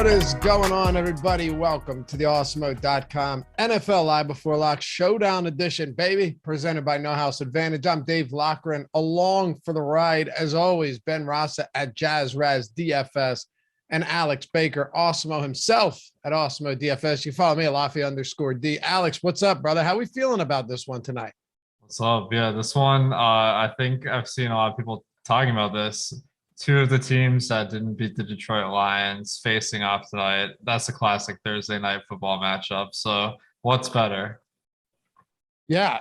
What is going on, everybody? Welcome to the Awesemo.com NFL Live Before Lock Showdown Edition, baby, presented by No House Advantage. I'm Dave Lochran, along for the ride, as always, Ben Rasa at Jazz Raz DFS and Alex Baker, Awesemo himself at Awesemo DFS. You follow me at Lafayette_D. Alex, what's up, brother? How we feeling about this one tonight? What's up? Yeah, this one, I think I've seen a lot of people talking about this. Two of the teams that didn't beat the Detroit Lions facing off tonight. That's a classic Thursday night football matchup. So what's better? Yeah,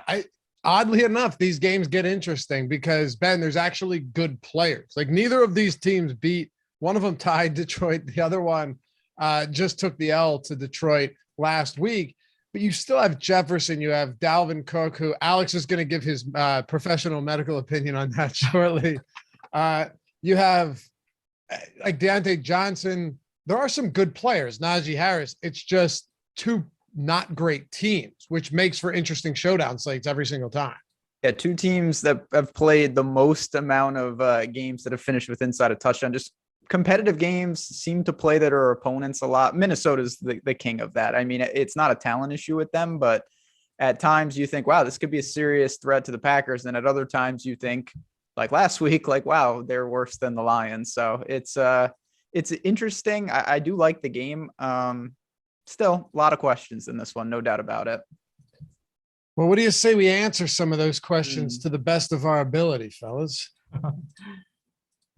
oddly enough, these games get interesting because, Ben, there's actually good players. Like, neither of these teams beat. One of them tied Detroit. The other one just took the L to Detroit last week. But you still have Jefferson. You have Dalvin Cook, who Alex is going to give his professional medical opinion on that shortly. You have like Deontay Johnson. There are some good players. Najee Harris. It's just two not great teams, which makes for interesting showdown slates every single time. Yeah, two teams that have played the most amount of games that have finished with inside a touchdown. Just competitive games, seem to play their opponents a lot. Minnesota's the king of that. I mean, it's not a talent issue with them, but at times you think, wow, this could be a serious threat to the Packers. And at other times you think, like last week, like, wow, they're worse than the Lions. So it's interesting. I do like the game. Still a lot of questions in this one, no doubt about it. Well, what do you say we answer some of those questions to the best of our ability, fellas?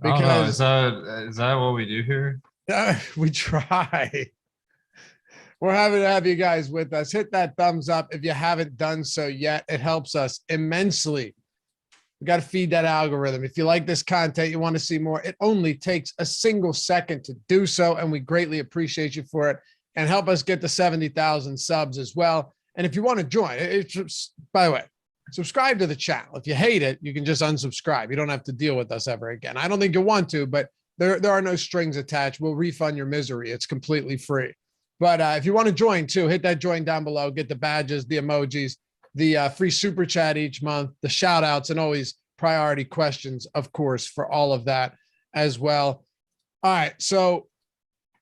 Because is that what we do here? We try. We're happy to have you guys with us. Hit that thumbs up if you haven't done so yet. It helps us immensely. We got to feed that algorithm. If you like this content, you want to see more, it only takes a single second to do so, and we greatly appreciate you for it. And help us get to 70,000 subs as well. And if you want to join, by the way, subscribe to the channel. If you hate it, you can just unsubscribe. You don't have to deal with us ever again. I don't think you want to, but there are no strings attached. We'll refund your misery. It's completely free. But if you want to join too, hit that join down below, get the badges, the emojis, the free super chat each month, the shout outs, and always priority questions, of course, for all of that as well. All right. So,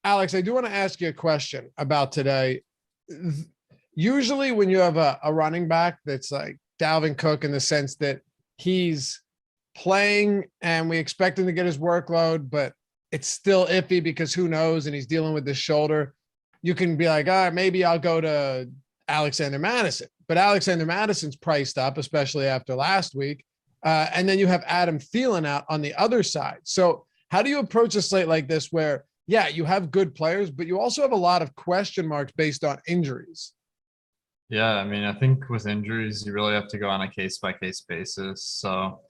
Alex, I do want to ask you a question about today. Usually when you have a running back that's like Dalvin Cook, in the sense that he's playing and we expect him to get his workload, but it's still iffy because who knows, and he's dealing with this shoulder, you can be like, all right, maybe I'll go to Alexander Madison. But Alexander Madison's priced up, especially after last week. And then you have Adam Thielen out on the other side. So how do you approach a slate like this where, yeah, you have good players, but you also have a lot of question marks based on injuries? Yeah, I mean, I think with injuries, you really have to go on a case-by-case basis. So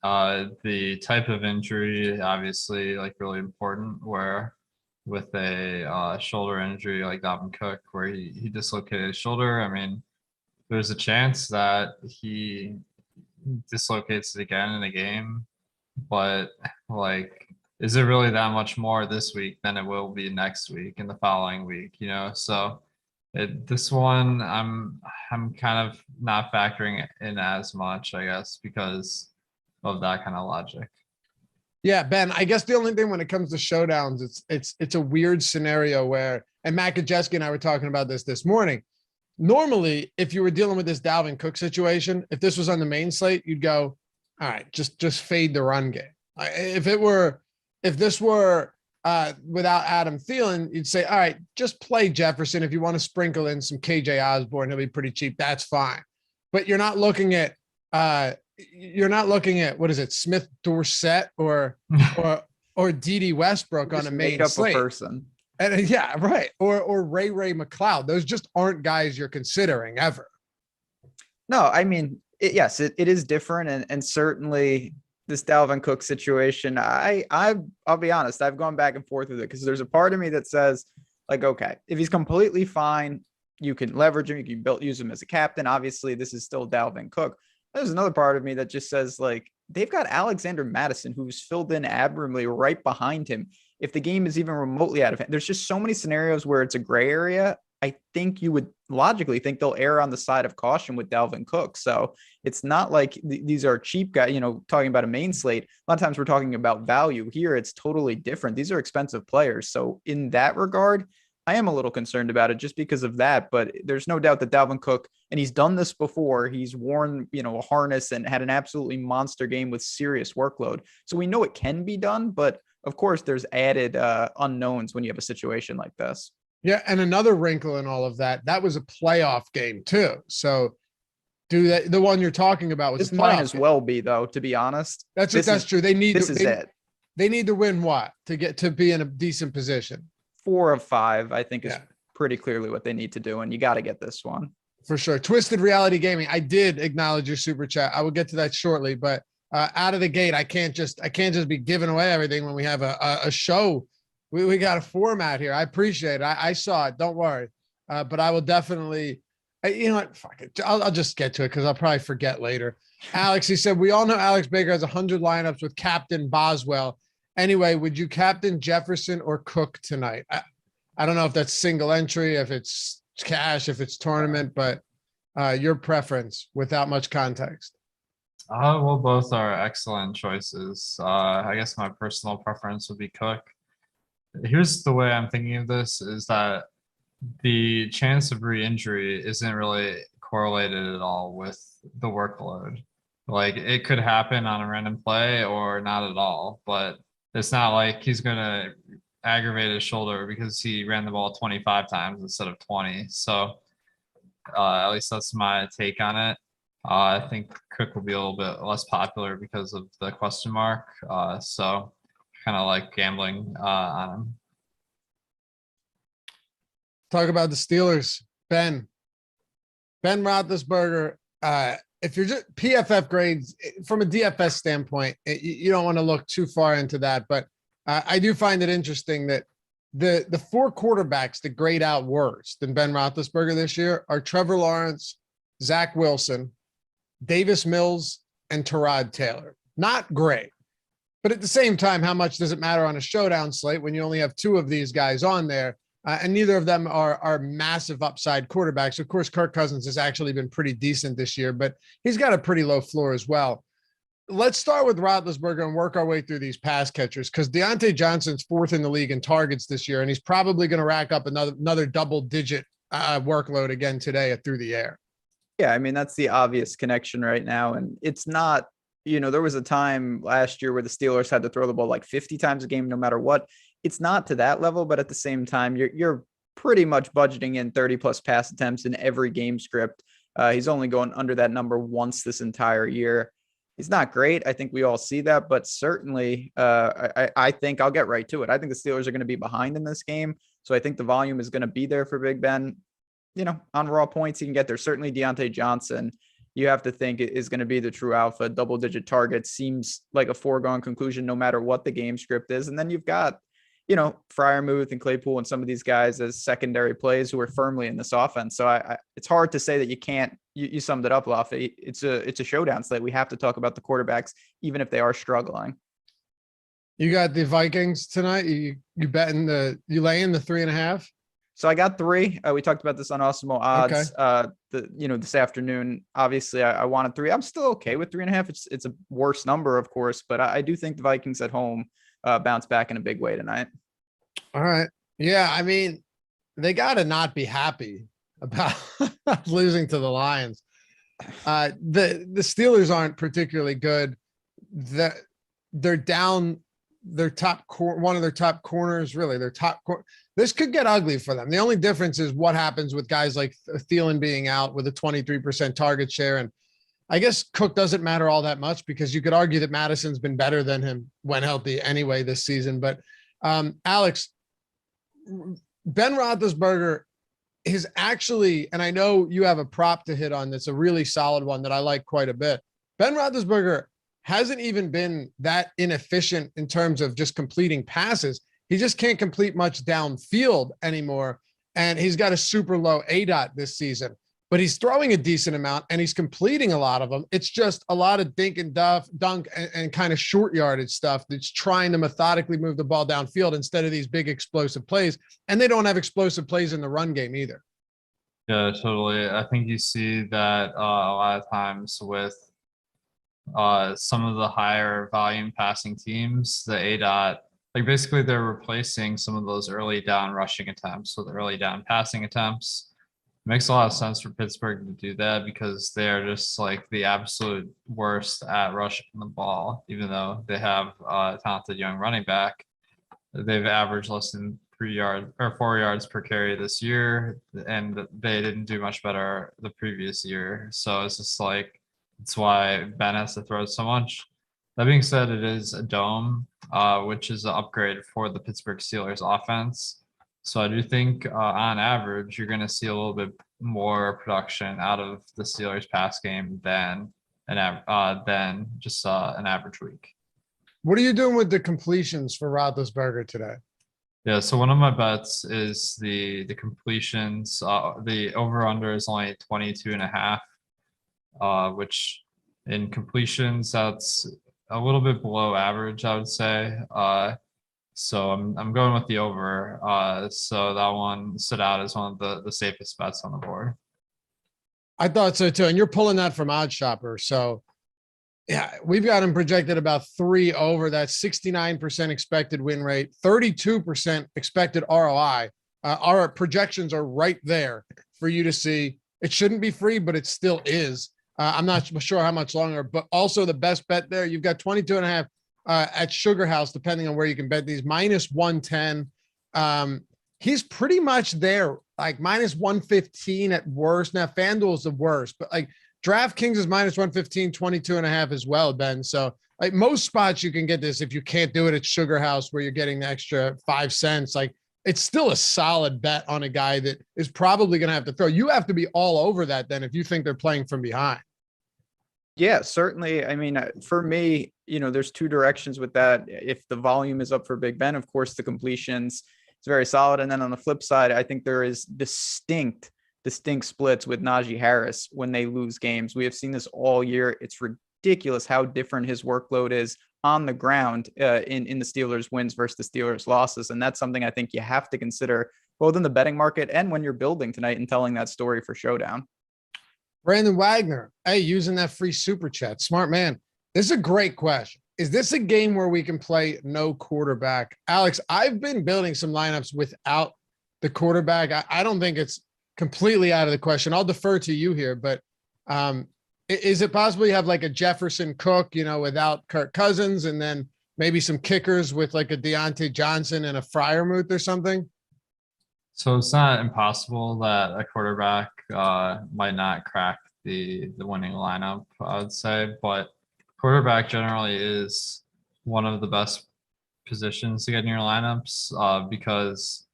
the type of injury, obviously, like really important, where with a shoulder injury like Dalvin Cook, where he dislocated his shoulder, I mean, there's a chance that he dislocates it again in a game, but like, is it really that much more this week than it will be next week and the following week, you know? So this one, I'm kind of not factoring in as much, I guess, because of that kind of logic. Yeah, Ben, I guess the only thing when it comes to showdowns, it's a weird scenario where, and Matt Kajeski and I were talking about this morning. Normally, if you were dealing with this Dalvin Cook situation, if this was on the main slate, you'd go, all right, just fade the run game. If this were without Adam Thielen, you'd say, all right, just play Jefferson. If you want to sprinkle in some KJ Osborne, he'll be pretty cheap. That's fine. But you're not looking at what is it, Smith Dorsett or D.D. Westbrook on a main slate. Person. And yeah, right. Or Ray McLeod. Those just aren't guys you're considering ever. No, I mean, yes, it is different. And certainly this Dalvin Cook situation, I'll be honest, I've gone back and forth with it because there's a part of me that says, like, okay, if he's completely fine, you can leverage him. You can use him as a captain. Obviously, this is still Dalvin Cook. There's another part of me that just says, like, they've got Alexander Madison, who's filled in admirably right behind him. If the game is even remotely out of hand, there's just so many scenarios where it's a gray area. I think you would logically think they'll err on the side of caution with Dalvin Cook. So it's not like these are cheap guys, talking about a main slate. A lot of times we're talking about value. Here it's totally different. These are expensive players. So in that regard, I am a little concerned about it just because of that. But there's no doubt that Dalvin Cook, and he's done this before, he's worn, a harness and had an absolutely monster game with serious workload. So we know it can be done, but of course there's added unknowns when you have a situation like this. Yeah, and another wrinkle in all of that, that was a playoff game too. So the one you're talking about was this a might playoff as game. well be, though, to be honest. That's true. They need this is it. They need to win what to get to be in a decent position. 4 of 5, I think, is pretty clearly what they need to do, and you got to get this one. For sure. Twisted Reality Gaming. I did acknowledge your super chat. I will get to that shortly, but out of the gate, I can't just be giving away everything when we have a show. We got a format here. I appreciate it. I saw it. Don't worry. But I will definitely, you know what? Fuck it. I'll just get to it because I'll probably forget later. Alex, he said, we all know Alex Baker has 100 lineups with Captain Boswell. Anyway, would you captain Jefferson or Cook tonight? I don't know if that's single entry, if it's cash, if it's tournament, but your preference without much context. Well, both are excellent choices. I guess my personal preference would be Cook. Here's the way I'm thinking of this is that the chance of re-injury isn't really correlated at all with the workload. Like it could happen on a random play or not at all, but it's not like he's going to aggravate his shoulder because he ran the ball 25 times instead of 20. So at least that's my take on it. I think Cook will be a little bit less popular because of the question mark. So kind of like gambling on him. Talk about the Steelers. Ben Roethlisberger. If you're just PFF grades from a DFS standpoint, you don't want to look too far into that. But I do find it interesting that the 4 quarterbacks that grade out worse than Ben Roethlisberger this year are Trevor Lawrence, Zach Wilson, Davis Mills, and Tyrod Taylor. Not great. But at the same time, how much does it matter on a showdown slate when you only have 2 of these guys on there? And neither of them are massive upside quarterbacks. Of course, Kirk Cousins has actually been pretty decent this year, but he's got a pretty low floor as well. Let's start with Roethlisberger and work our way through these pass catchers because Deontay Johnson's 4th in the league in targets this year, and he's probably going to rack up another double-digit workload again today through the air. Yeah, I mean, that's the obvious connection right now, and it's not, there was a time last year where the Steelers had to throw the ball like 50 times a game no matter what. It's not to that level, but at the same time, you're pretty much budgeting in 30+ pass attempts in every game script. He's only going under that number once this entire year. He's not great. I think we all see that, but certainly I think I'll get right to it. I think the Steelers are going to be behind in this game. So I think the volume is going to be there for Big Ben. On raw points, he can get there. Certainly Deontay Johnson, you have to think is going to be the true alpha. Double-digit targets seems like a foregone conclusion no matter what the game script is. And then you've got, Freiermuth and Claypool and some of these guys as secondary plays who are firmly in this offense. So it's hard to say that you can't, you summed it up, Laffy. It's a showdown slate. We have to talk about the quarterbacks, even if they are struggling. You got the Vikings tonight. You betting you lay in the 3.5? So I got 3. We talked about this on Awesemo odds. Okay. This afternoon. Obviously, I wanted 3. I'm still okay with 3.5. It's a worse number, of course, but I do think the Vikings at home bounce back in a big way tonight. All right. Yeah, I mean, they got to not be happy about losing to the Lions. The Steelers aren't particularly good. They're down their one of their top corners, really their top. This could get ugly for them. The only difference is what happens with guys like Thielen being out with a 23% target share. And I guess Cook doesn't matter all that much because you could argue that Madison's been better than him when healthy anyway this season. But Alex, Ben Roethlisberger is actually, and I know you have a prop to hit on that's a really solid one that I like quite a bit. Ben Roethlisberger hasn't even been that inefficient in terms of just completing passes. He just can't complete much downfield anymore. And he's got a super low ADOT this season. but he's throwing a decent amount and he's completing a lot of them. It's just a lot of dink and dunk and kind of short yardage stuff that's trying to methodically move the ball downfield instead of these big explosive plays. And they don't have explosive plays in the run game either. Yeah, totally. I think you see that a lot of times with some of the higher volume passing teams, the ADOT, like basically they're replacing some of those early down rushing attempts with early down passing attempts. It makes a lot of sense for Pittsburgh to do that because they're just like the absolute worst at rushing the ball, even though they have a talented young running back. They've averaged less than 4 yards per carry this year, and they didn't do much better the previous year. So it's just like, it's why Ben has to throw so much. That being said, it is a dome, which is an upgrade for the Pittsburgh Steelers offense. So I do think on average, you're going to see a little bit more production out of the Steelers pass game than just an average week. What are you doing with the completions for Roethlisberger today? Yeah, so one of my bets is the completions. The over-under is only 22.5, which in completions, that's a little bit below average, I would say. So I'm going with the over. So that one stood out as one of the safest bets on the board. I thought so too. And you're pulling that from Odd Shopper. So yeah, we've got him projected about 3 over. That's 69% expected win rate, 32% expected ROI. Our projections are right there for you to see. It shouldn't be free, but it still is. I'm not sure how much longer, but also the best bet there. You've got 22.5 at Sugar House, depending on where you can bet these, minus 110. He's pretty much there, like minus 115 at worst. Now FanDuel's the worst, but like DraftKings is minus 115, 22.5 as well, Ben. So like most spots you can get this if you can't do it at Sugar House where you're getting the extra 5 cents. Like it's still a solid bet on a guy that is probably going to have to throw. You have to be all over that then if you think they're playing from behind. Yeah, certainly. I mean, for me, there's 2 directions with that. If the volume is up for Big Ben, of course, the completions is very solid. And then on the flip side, I think there is distinct splits with Najee Harris when they lose games. We have seen this all year. It's ridiculous how different his workload is on the ground in the Steelers wins versus the Steelers losses. And that's something I think you have to consider both in the betting market and when you're building tonight and telling that story for Showdown. Brandon Wagner, hey, using that free super chat. Smart man. This is a great question. Is this a game where we can play no quarterback? Alex, I've been building some lineups without the quarterback. I don't think it's completely out of the question. I'll defer to you here, but is it possible you have like a Jefferson Cook, without Kirk Cousins, and then maybe some kickers with like a Deontay Johnson and a Freiermuth or something? So it's not impossible that a quarterback might not crack the winning lineup, I would say, but quarterback generally is one of the best positions to get in your lineups because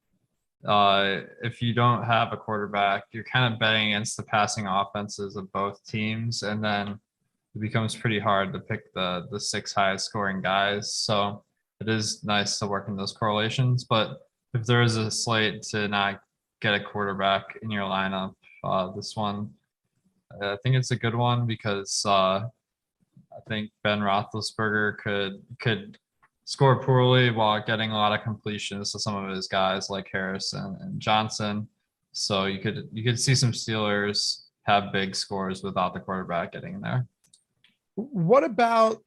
if you don't have a quarterback, you're kind of betting against the passing offenses of both teams, and then it becomes pretty hard to pick the 6 highest scoring guys. So it is nice to work in those correlations, but if there is a slate to not get a quarterback in your lineup, this one, I think it's a good one because I think Ben Roethlisberger could score poorly while getting a lot of completions to some of his guys like Harris and Johnson. So you could see some Steelers have big scores without the quarterback getting in there. What about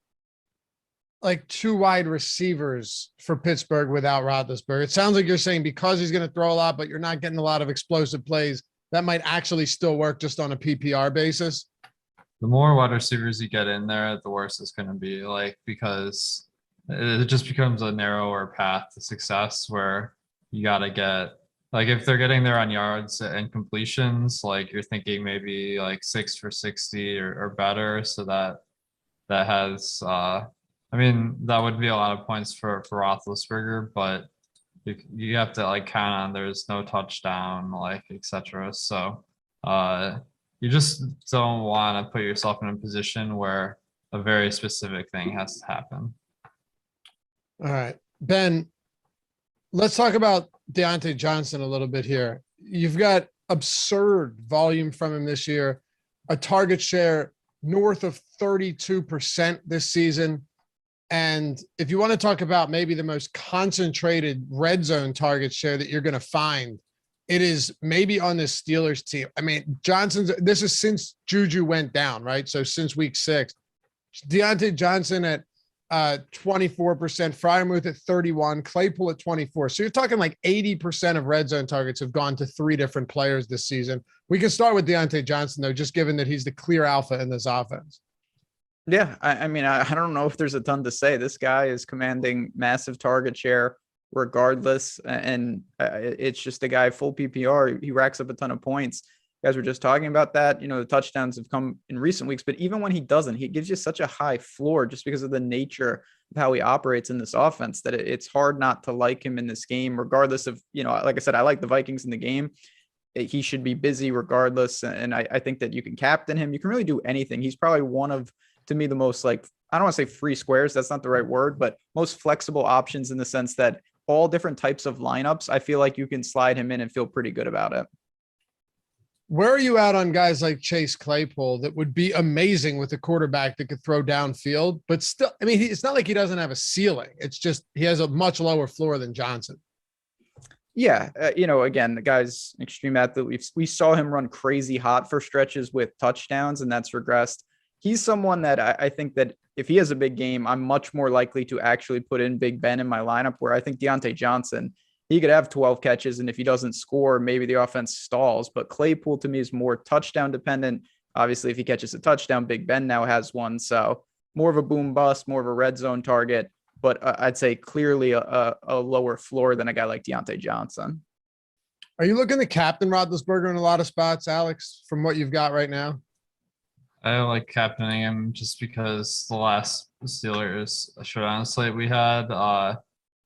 like 2 wide receivers for Pittsburgh without Roethlisberger? It sounds like you're saying because he's going to throw a lot, but you're not getting a lot of explosive plays, that might actually still work just on a PPR basis. The more wide receivers you get in there, the worse it's going to be, like, because it just becomes a narrower path to success where you got to get, like, if they're getting there on yards and completions, like you're thinking maybe like 6 for 60 or better. So that has, I mean, that would be a lot of points for Roethlisberger, but you have to like count on there's no touchdown, like, etc. So you just don't want to put yourself in a position where a very specific thing has to happen. All right, Ben, let's talk about Deontay Johnson a little bit here. You've got absurd volume from him this year, a target share north of 32% this season. And if you want to talk about maybe the most concentrated red zone target share that you're going to find, it is maybe on this Steelers team. I mean, this is since Juju went down, right? So since week 6, Deontay Johnson at 24%, Freiermuth at 31, Claypool at 24. So you're talking like 80% of red zone targets have gone to 3 different players this season. We can start with Deontay Johnson though, just given that he's the clear alpha in this offense. Yeah, I mean, I don't know if there's a ton to say. This guy is commanding massive target share regardless, and it's just a guy full PPR. He racks up a ton of points. You guys were just talking about that. You know, the touchdowns have come in recent weeks, but even when he doesn't, he gives you such a high floor just because of the nature of how he operates in this offense that it's hard not to like him in this game, regardless of, you know, like I said, I like the Vikings in the game. He should be busy regardless, and I think that you can captain him. You can really do anything. He's probably one of, to me, the most, like, I don't want to say free squares, that's not the right word, but most flexible options in the sense that all different types of lineups, I feel like you can slide him in and feel pretty good about it. Where are you at on guys like Chase Claypool that would be amazing with a quarterback that could throw downfield, but still, I mean, it's not like he doesn't have a ceiling. It's just, he has a much lower floor than Johnson. Yeah. You know, again, the guy's extreme athlete. We saw him run crazy hot for stretches with touchdowns, and that's regressed. He's someone that I think that if he has a big game, I'm much more likely to actually put in Big Ben in my lineup, where I think Deontay Johnson, he could have 12 catches, and if he doesn't score, maybe the offense stalls. But Claypool to me is more touchdown dependent. Obviously, if he catches a touchdown, Big Ben now has one. So more of a boom bust, more of a red zone target, but I'd say clearly a lower floor than a guy like Deontay Johnson. Are you looking to captain Roethlisberger in a lot of spots, Alex, from what you've got right now? I like captaining him just because the last Steelers showdown slate we had,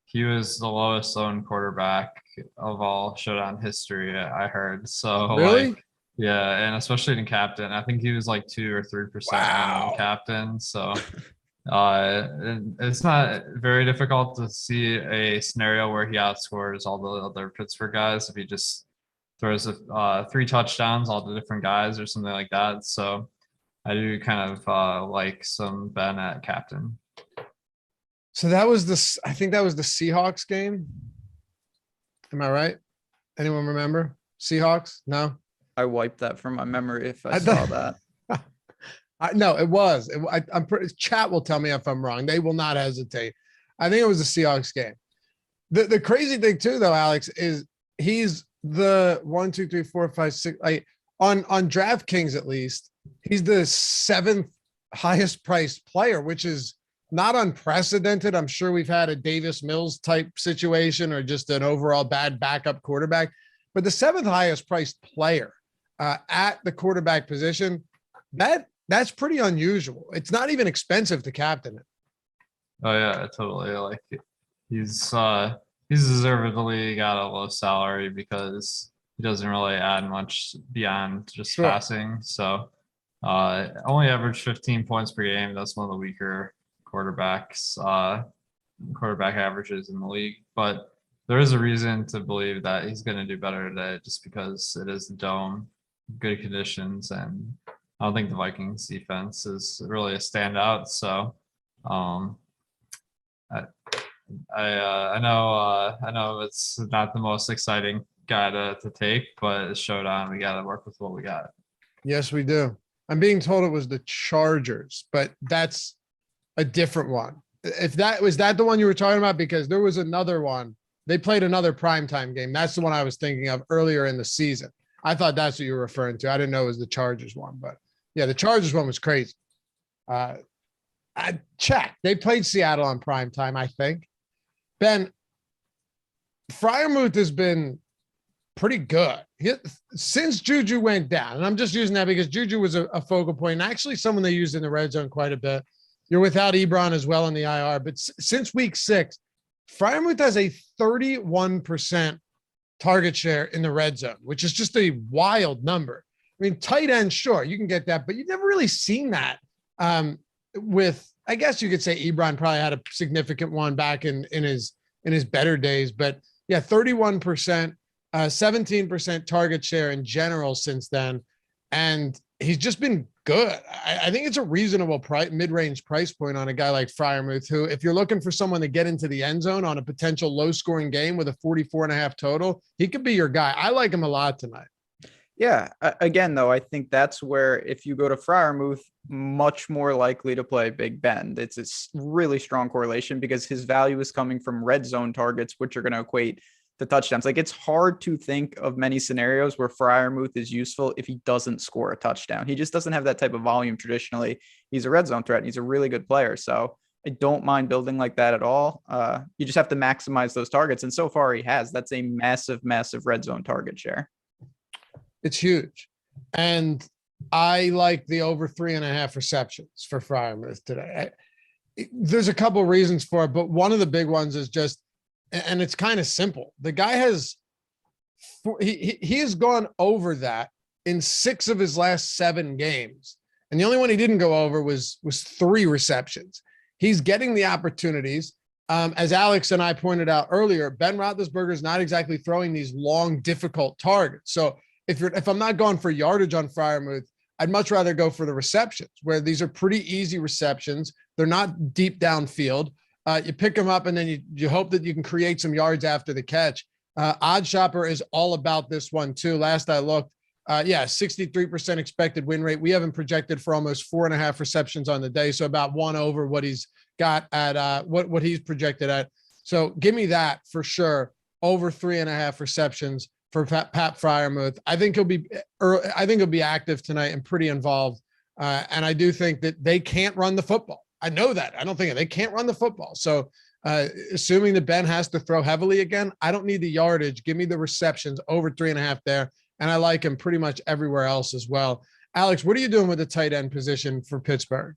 he was the lowest owned quarterback of all showdown history, I heard. So really? Like, yeah, and especially in captain, I think he was like 2 or 3% Wow. captain. So it's not very difficult to see a scenario where he outscores all the other Pittsburgh guys if he just throws 3 touchdowns all the different guys or something like that. So I do kind of like some Ben at captain. So that was I think that was the Seahawks game. Am I right? Anyone remember Seahawks? No. I wiped that from my memory if I saw that. No, it was. I'm pretty. Chat will tell me if I'm wrong. They will not hesitate. I think it was the Seahawks game. The crazy thing too, though, Alex, is he's the 1, 2, 3, 4, 5, 6. Like on DraftKings at least, he's the 7th highest priced player, which is not unprecedented. I'm sure we've had a Davis Mills type situation or just an overall bad backup quarterback, but the 7th highest priced player at the quarterback position, that's pretty unusual. It's not even expensive to captain it. Oh yeah, totally. Like he's deservedly got a low salary because he doesn't really add much beyond just passing. So only averaged 15 points per game. That's one of the weaker quarterbacks, quarterback averages in the league. But there is a reason to believe that he's going to do better today just because it is the dome, good conditions, and I don't think the Vikings defense is really a standout. So I know it's not the most exciting guy to take, but it's showdown. We got to work with what we got. Yes, we do. I'm being told it was the Chargers, but that's a different one. If that was the one you were talking about, because there was another one. They played another primetime game. That's the one I was thinking of earlier in the season. I thought that's what you were referring to. I didn't know it was the Chargers one, but yeah, the Chargers one was crazy. I checked. They played Seattle on primetime, I think. Ben, Freiermuth has been pretty good since Juju went down. And I'm just using that because Juju was a focal point, and actually someone they used in the red zone quite a bit. You're without Ebron as well in the IR, but since week 6, Freiermuth has a 31% target share in the red zone, which is just a wild number. I mean, tight end, sure, you can get that, but you've never really seen that with, I guess you could say Ebron probably had a significant one back in his better days, but yeah, 31%. 17% target share in general since then. And he's just been good. I think it's a reasonable price, mid-range price point on a guy like Freiermuth, who, if you're looking for someone to get into the end zone on a potential low scoring game with a 44.5 total, he could be your guy. I like him a lot tonight. Yeah. Again, though, I think that's where if you go to Freiermuth, much more likely to play Big Ben. It's a really strong correlation because his value is coming from red zone targets, which are going to equate to touchdowns. Like, it's hard to think of many scenarios where Freiermuth is useful if he doesn't score a touchdown. He just doesn't have that type of volume traditionally. He's a red zone threat and he's a really good player. So I don't mind building like that at all. You just have to maximize those targets. And so far he has. That's a massive, massive red zone target share. It's huge. And I like the over 3.5 receptions for Freiermuth today. There's a couple reasons for it, but one of the big ones is just, and it's kind of simple. The guy has, he has gone over that in 6 of his last 7 games. And the only one he didn't go over was 3 receptions. He's getting the opportunities. As Alex and I pointed out earlier, Ben Roethlisberger is not exactly throwing these long, difficult targets. So if I'm not going for yardage on Freiermuth, I'd much rather go for the receptions, where these are pretty easy receptions. They're not deep downfield. You pick them up and then you hope that you can create some yards after the catch. Odd Shopper is all about this one too. Last I looked, 63% expected win rate. We haven't projected for almost 4.5 receptions on the day. So about 1 over what he's got at what he's projected at. So give me that for sure. Over 3.5 receptions for Pat Freiermuth. I think he'll be active tonight and pretty involved. And I do think that they can't run the football. I know that. I don't think they can't run the football. So assuming that Ben has to throw heavily again, I don't need the yardage. Give me the receptions over 3.5 there. And I like him pretty much everywhere else as well. Alex, what are you doing with the tight end position for Pittsburgh?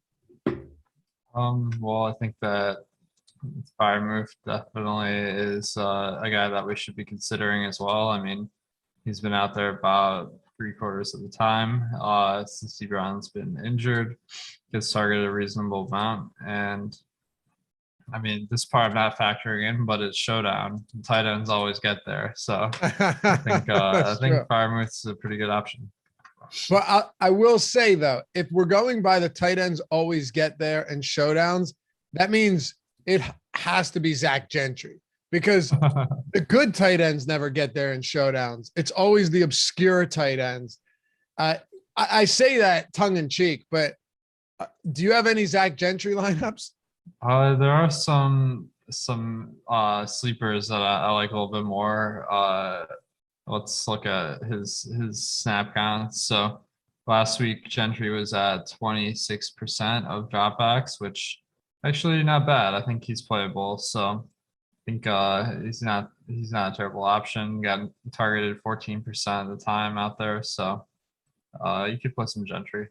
Well, I think that Freiermuth definitely is a guy that we should be considering as well. I mean, he's been out there about 3/4 of the time since Brown's been injured. Gets targeted a reasonable amount, and I mean, this part I'm not factoring in, but it's Showdown. The tight ends always get there, so I think Freiermuth's a pretty good option. Well, I will say though, if we're going by the tight ends always get there and Showdowns, that means it has to be Zach Gentry, because the good tight ends never get there in Showdowns. It's always the obscure tight ends. I say that tongue in cheek, but do you have any Zach Gentry lineups? There are some sleepers that I like a little bit more. Let's look at his snap counts. So last week Gentry was at 26% of dropbacks, which actually not bad. I think he's playable. So I think he's not a terrible option. Got targeted 14% of the time out there. So you could play some Gentry.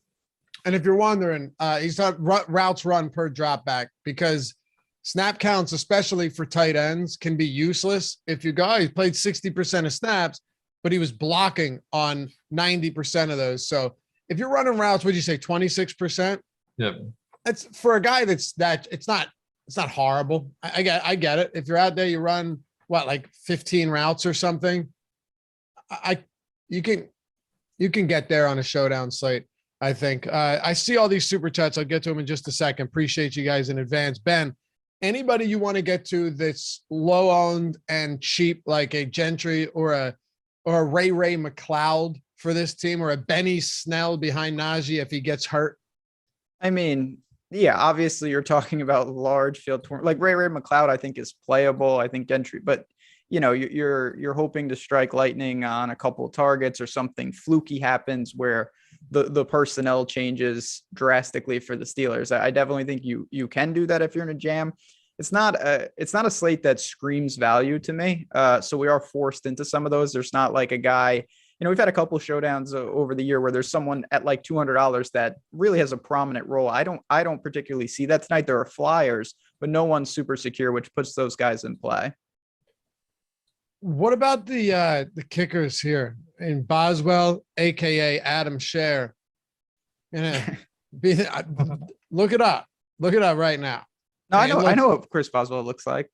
And if you're wondering, he's not routes run per drop back, because snap counts, especially for tight ends, can be useless. If you go, he played 60% of snaps, but he was blocking on 90% of those. So if you're running routes, would you say 26%? Yep. That's for a guy it's not horrible. I get it. If you're out there, you run like 15 routes or something. You can get there on a Showdown slate. I think I see all these super chats. I'll get to them in just a second. Appreciate you guys in advance. Ben, anybody you want to get to that's low owned and cheap, like a Gentry or a Ray McLeod for this team, or a Benny Snell behind Najee if he gets hurt? I mean, yeah, obviously you're talking about large field tournament. Like Ray McLeod, I think is playable. I think Gentry, but you know, you're hoping to strike lightning on a couple of targets, or something fluky happens where the personnel changes drastically for the Steelers. I definitely think you can do that if you're in a jam. It's not a slate that screams value to me. So we are forced into some of those. There's not like a guy, you know, we've had a couple of Showdowns over the year where there's someone at like $200 that really has a prominent role. I don't particularly see that tonight. There are flyers, but no one's super secure, which puts those guys in play. What about the kickers here in Boswell, aka Adam Scher? Look it up. Look it up right now. No, I know what Chris Boswell looks like.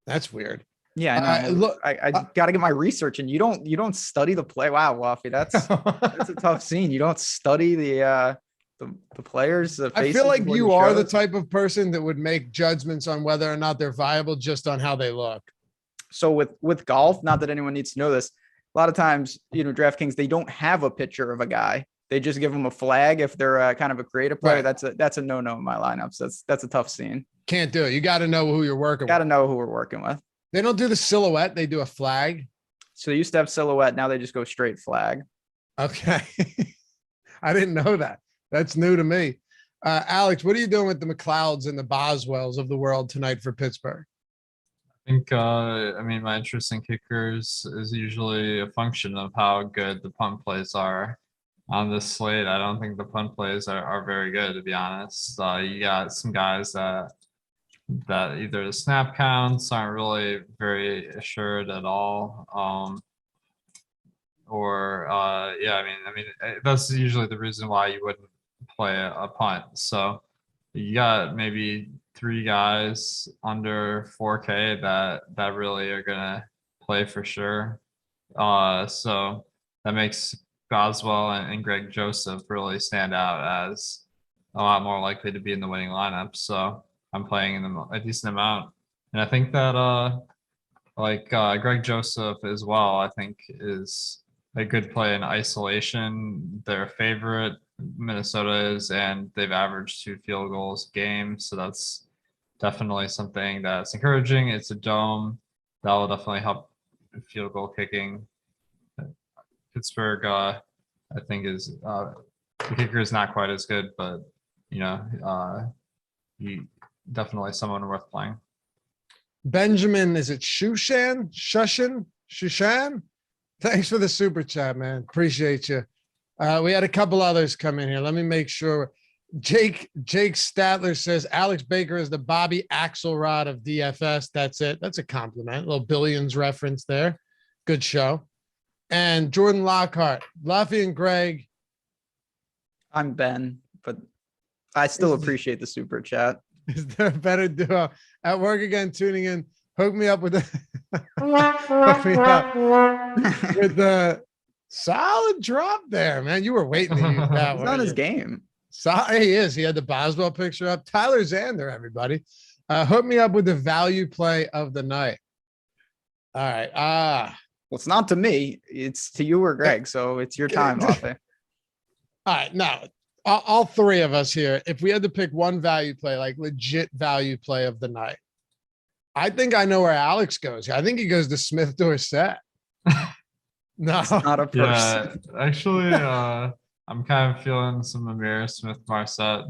That's weird. Yeah, I know. Look, I got to get my research, and you don't study the play. Wow, Waffy, that's a tough scene. You don't study the players. The I faces feel like before you are the shows? type of person that would make judgments on whether or not they're viable just on how they look. So with golf, not that anyone needs to know this, a lot of times, DraftKings, they don't have a picture of a guy. They just give them a flag if they're kind of a creative player. Right. That's a no-no in my lineups. That's a tough scene. Can't do it. You got to know who you're working Got to with. know who we're working with. They don't do the silhouette. They do a flag. So they used to have silhouette. Now they just go straight flag. Okay. I didn't know that. That's new to me. Alex, what are you doing with the McLeods and the Boswells of the world tonight for Pittsburgh? I think, I mean, my interest in kickers is usually a function of how good the punt plays are on this slate. I don't think the punt plays are very good, to be honest. You got some guys that either the snap counts aren't really very assured at all. Yeah, I mean, that's usually the reason why you wouldn't play a punt. So you got maybe 3 guys under 4K that really are gonna play for sure. So that makes Boswell and Greg Joseph really stand out as a lot more likely to be in the winning lineup. So I'm playing in them a decent amount, and I think that Greg Joseph as well, I think is a good play in isolation. Their favorite, Minnesota is, and they've averaged 2 field goals a game. So that's definitely something that's encouraging. It's a dome. That will definitely help field goal kicking. Pittsburgh, I think is the kicker is not quite as good, but he definitely someone worth playing. Benjamin, is it Shushan? Shushan? Thanks for the super chat, man. Appreciate you. We had a couple others come in here. Let me make sure. Jake Statler says Alex Baker is the Bobby Axelrod of DFS. That's it. That's a compliment. A little Billions reference there. Good show. And Jordan Lockhart, Luffy and Greg. I'm Ben, but I still appreciate the super chat. Is there a better duo at work again? Tuning in. Hook me up with hook me up with the solid drop there, man. You were waiting to use that It's one. not his game. So he is. He had the Boswell picture up. Tyler Zander, everybody. Hook me up with the value play of the night. All right. Well, it's not to me. It's to you or Greg. So it's your time, Waffy. All right. Now, all 3 of us here, if we had to pick one value play, like legit value play of the night, I think I know where Alex goes. I think he goes to Smith Dorsett. No, It's not a person. Yeah, actually, I'm kind of feeling some Amir Smith Marset.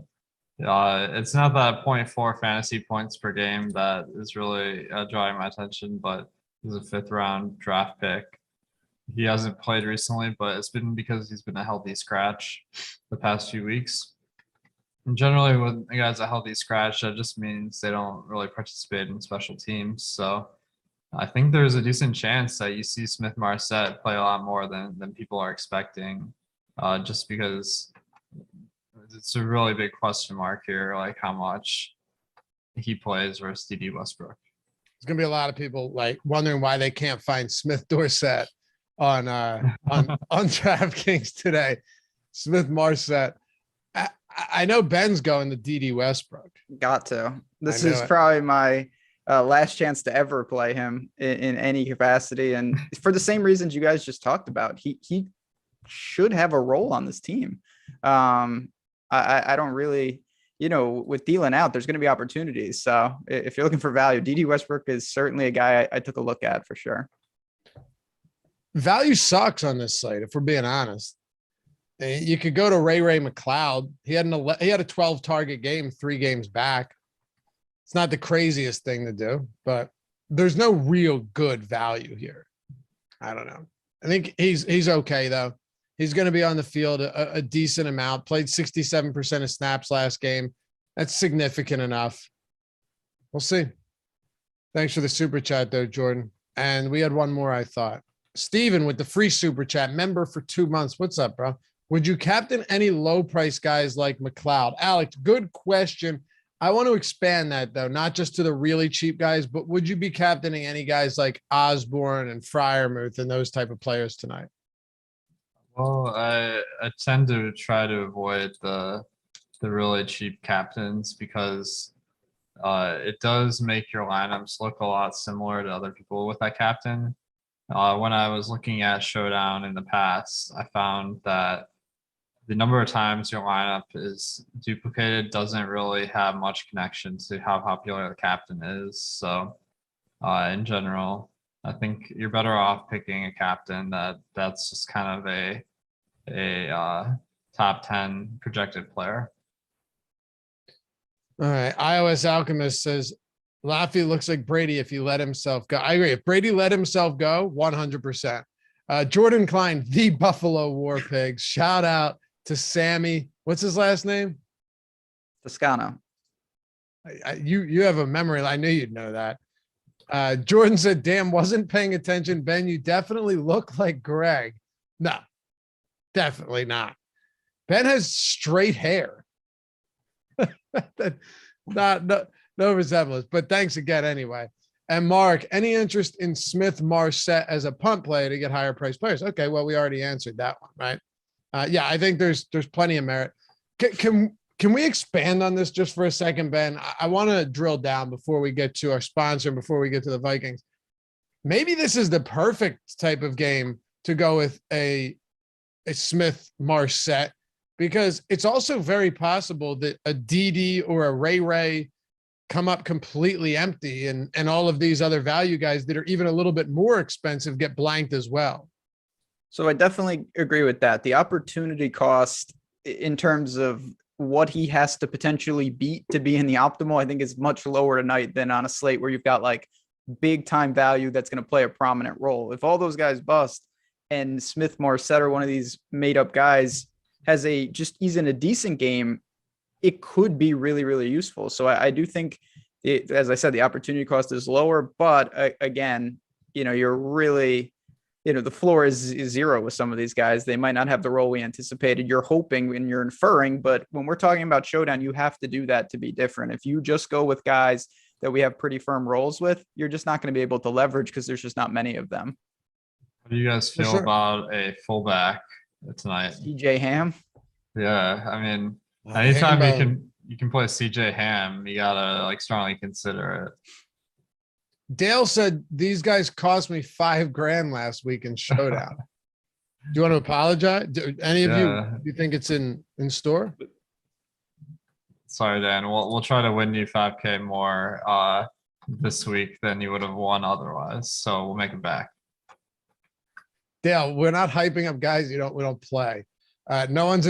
It's not that 0.4 fantasy points per game that is really drawing my attention, but he's a 5th round draft pick. He hasn't played recently, but it's been because he's been a healthy scratch the past few weeks. And generally, when a guy's a healthy scratch, that just means they don't really participate in special teams. So I think there's a decent chance that you see Smith Marset play a lot more than people are expecting, just because it's a really big question mark here, like how much he plays versus DD Westbrook. There's gonna be a lot of people like wondering why they can't find Smith Dorsett on DraftKings today. Smith Marset. I know Ben's going to DD Westbrook. Got to. This is probably my last chance to ever play him in any capacity. And for the same reasons you guys just talked about, he should have a role on this team. I don't really, with Thielen out, there's going to be opportunities. So if you're looking for value, DD Westbrook is certainly a guy I took a look at for sure. Value sucks on this site, if we're being honest. You could go to Ray McLeod. He had a 12 target game 3 games back. It's not the craziest thing to do, but there's no real good value here. I don't know. I think he's okay though. He's going to be on the field a decent amount. Played 67% of snaps last game. That's significant enough. We'll see. Thanks for the super chat though, Jordan. And we had one more, I thought. Steven with the free super chat, member for 2 months. What's up, bro? Would you captain any low price guys like McLeod? Alex, good question. I want to expand that though, not just to the really cheap guys, but would you be captaining any guys like Osborne and Freiermuth and those type of players tonight? Well, I tend to try to avoid the really cheap captains because it does make your lineups look a lot similar to other people with that captain. When I was looking at Showdown in the past, I found that the number of times your lineup is duplicated doesn't really have much connection to how popular the captain is. So in general, I think you're better off picking a captain that's just kind of a top 10 projected player. All right. iOS Alchemist says Laffy looks like Brady if he let himself go. I agree. If Brady let himself go, 100%. Jordan Klein, the Buffalo War Pigs. Shout out to Sammy. What's his last name? Toscano. You have a memory. I knew you'd know that. Jordan said, damn, wasn't paying attention. Ben, you definitely look like Greg. No, definitely not. Ben has straight hair. No resemblance, but thanks again anyway. And Mark, any interest in Smith Marset as a punt play to get higher priced players? Okay, well, we already answered that one, right? Yeah, I think there's plenty of merit. Can we expand on this just for a second, Ben? I want to drill down before we get to our sponsor and before we get to the Vikings. Maybe this is the perfect type of game to go with a Smith Marset, because it's also very possible that a DD or a Ray come up completely empty and all of these other value guys that are even a little bit more expensive get blanked as well. So I definitely agree with that. The opportunity cost in terms of what he has to potentially beat to be in the optimal, I think is much lower tonight than on a slate where you've got like big time value that's going to play a prominent role. If all those guys bust and Smith Marset or one of these made up guys he's in a decent game, it could be really, really useful. So I do think, as I said, the opportunity cost is lower, but again, you're really, the floor is zero with some of these guys. They might not have the role we anticipated. You're hoping and you're inferring, but when we're talking about Showdown, you have to do that to be different. If you just go with guys that we have pretty firm roles with, you're just not going to be able to leverage because there's just not many of them. How do you guys feel about a fullback tonight? CJ Ham? Yeah, I mean, anytime you can play CJ Ham, you gotta strongly consider it. Dale said these guys cost me $5,000 last week in Showdown. Do you want to apologize? Do any of you think it's in store? Sorry, Dan. We'll try to win you $5K more this week than you would have won otherwise. So we'll make it back. Dale, we're not hyping up guys we don't play. No one's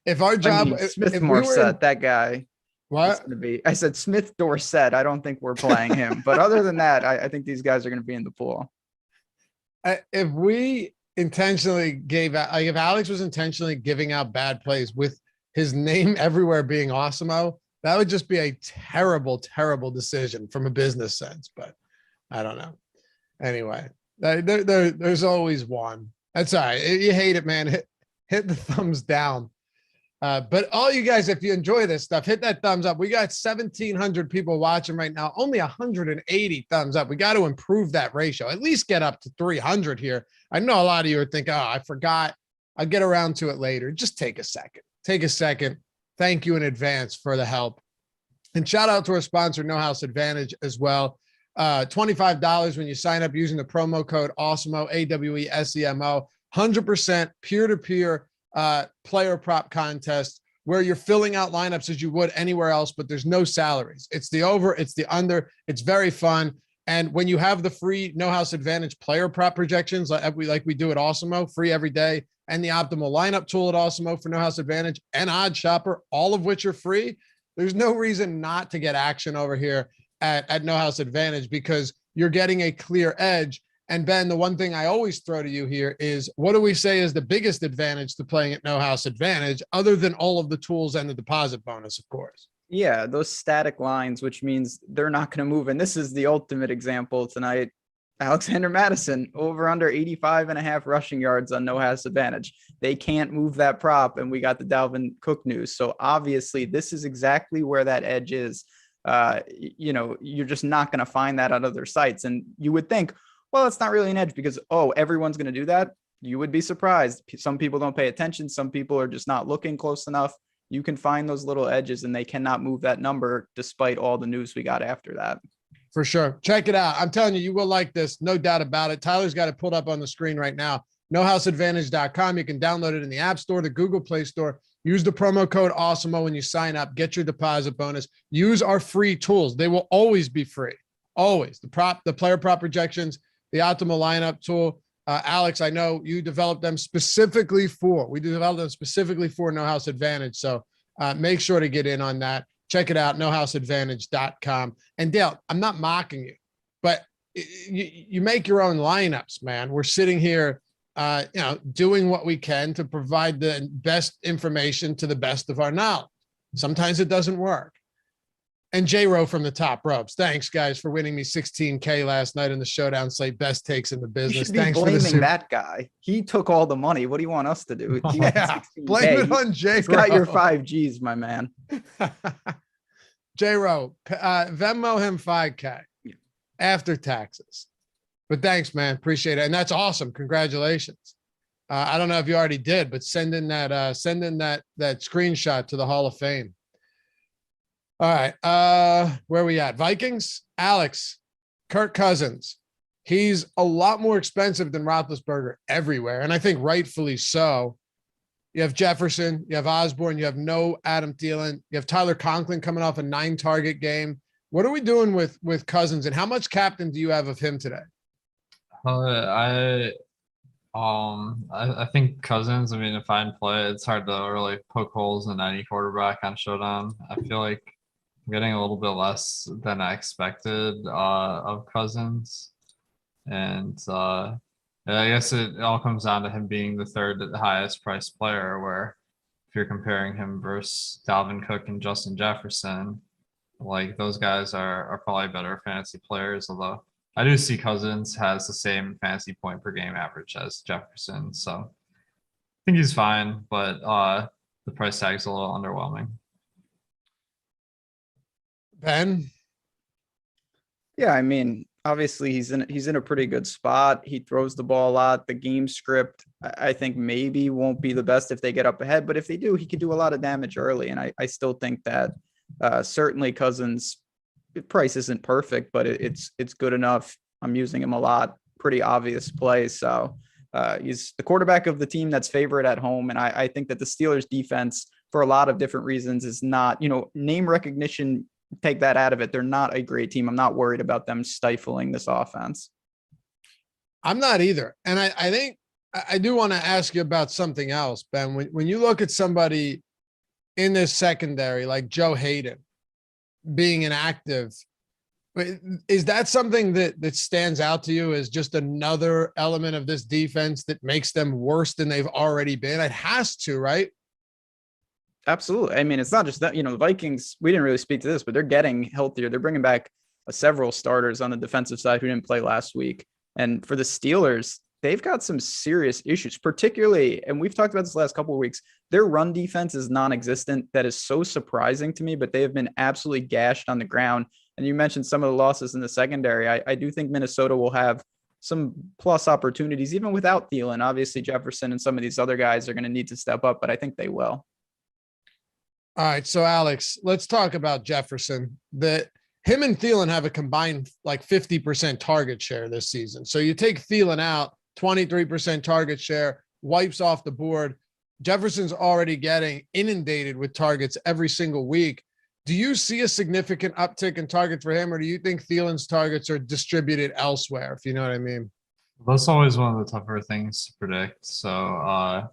if our job Smith Marset, that guy. What? I said Smith Dorset. I don't think we're playing him, but other than that, I think these guys are going to be in the pool. If we intentionally if Alex was intentionally giving out bad plays with his name everywhere being Awesemo, that would just be a terrible, terrible decision from a business sense. But I don't know. Anyway, there's always one. That's all right. You hate it, man. Hit the thumbs down. But all you guys, if you enjoy this stuff, hit that thumbs up. We got 1,700 people watching right now, only 180 thumbs up. We got to improve that ratio, at least get up to 300 here. I know a lot of you are thinking, oh, I forgot. I'll get around to it later. Just take a second. Take a second. Thank you in advance for the help. And shout out to our sponsor, No House Advantage as well. $25 when you sign up using the promo code Awesemo, AWESEMO, 100% peer-to-peer player prop contest where you're filling out lineups as you would anywhere else, but there's no salaries. It's the over, it's the under. It's very fun. And when you have the free No House Advantage player prop projections, like we do at Awesemo, free every day, and the optimal lineup tool at Awesemo for No House Advantage and Odd Shopper, all of which are free, there's no reason not to get action over here at No House Advantage because you're getting a clear edge. And Ben, the one thing I always throw to you here is, what do we say is the biggest advantage to playing at No House Advantage, other than all of the tools and the deposit bonus, of course? Yeah, those static lines, which means they're not going to move. And this is the ultimate example tonight. Alexander Madison, over under 85.5 rushing yards on No House Advantage. They can't move that prop, and we got the Dalvin Cook news. So obviously, this is exactly where that edge is. you're just not going to find that on other sites. And you would think, well, it's not really an edge because, oh, everyone's going to do that. You would be surprised. Some people don't pay attention. Some people are just not looking close enough. You can find those little edges and they cannot move that number despite all the news we got after that. For sure. Check it out. I'm telling you, you will like this. No doubt about it. Tyler's got it pulled up on the screen right now. NoHouseAdvantage.com. You can download it in the App Store, the Google Play Store. Use the promo code Awesemo when you sign up. Get your deposit bonus. Use our free tools. They will always be free. Always. The player prop projections, the optimal lineup tool. Alex, I know you developed them specifically for. We developed them specifically for No House Advantage. So make sure to get in on that. Check it out, nohouseadvantage.com. And Dale, I'm not mocking you, but you make your own lineups, man. We're sitting here, doing what we can to provide the best information to the best of our knowledge. Sometimes it doesn't work. And J-Ro from the top ropes. Thanks, guys, for winning me $16K last night in the Showdown slate. Best takes in the business. You should be Thanks blaming for that guy. He took all the money. What do you want us to do? Yeah, blame it on J-Ro. He's got your 5Gs, my man. J-Ro, Venmo him 5K after taxes. But thanks, man. Appreciate it. And that's awesome. Congratulations. I don't know if you already did, but send in that screenshot to the Hall of Fame. All right. Where are we at? Vikings, Alex, Kirk Cousins. He's a lot more expensive than Roethlisberger everywhere. And I think rightfully so. You have Jefferson, you have Osborne, you have no Adam Thielen, you have Tyler Conklin coming off a 9-target game. What are we doing with Cousins, and how much captain do you have of him today? I think Cousins, I mean, if I play, it's hard to really poke holes in any quarterback on Showdown. I feel like I'm getting a little bit less than I expected of Cousins. And I guess it all comes down to him being the third highest priced player, where if you're comparing him versus Dalvin Cook and Justin Jefferson, like those guys are probably better fantasy players, although I do see Cousins has the same fantasy point per game average as Jefferson. So I think he's fine, but the price tag's a little underwhelming. Ben? Yeah, I mean, obviously he's in a pretty good spot. He throws the ball a lot. The game script, I think maybe won't be the best if they get up ahead, but if they do, he could do a lot of damage early. And I still think that certainly Cousins' price isn't perfect, but it's good enough. I'm using him a lot. Pretty obvious play. So he's the quarterback of the team that's favorite at home. And I think that the Steelers defense, for a lot of different reasons, is not, name recognition. Take that out of it. They're not a great team. I'm not worried about them stifling this offense. I'm not either. And I think I do want to ask you about something else, Ben. When you look at somebody in this secondary, like Joe Hayden being inactive, is that something that stands out to you as just another element of this defense that makes them worse than they've already been? It has to, right? Absolutely. I mean, it's not just that, the Vikings, we didn't really speak to this, but they're getting healthier. They're bringing back several starters on the defensive side who didn't play last week. And for the Steelers, they've got some serious issues, particularly, and we've talked about this last couple of weeks, their run defense is non-existent. That is so surprising to me, but they have been absolutely gashed on the ground. And you mentioned some of the losses in the secondary. I do think Minnesota will have some plus opportunities, even without Thielen. Obviously, Jefferson and some of these other guys are going to need to step up, but I think they will. All right. So Alex, let's talk about Jefferson. Him and Thielen have a combined like 50% target share this season. So you take Thielen out, 23% target share, wipes off the board. Jefferson's already getting inundated with targets every single week. Do you see a significant uptick in targets for him, or do you think Thielen's targets are distributed elsewhere, if you know what I mean? That's always one of the tougher things to predict. So,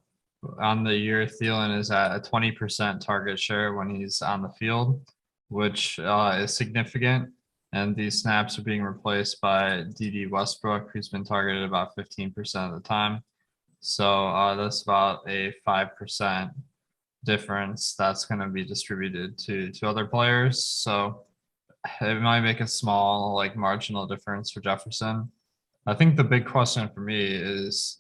on the year, Thielen is at a 20% target share when he's on the field, which is significant. And these snaps are being replaced by D.D. Westbrook, who's been targeted about 15% of the time. So that's about a 5% difference that's going to be distributed to other players. So it might make a small, marginal difference for Jefferson. I think the big question for me is,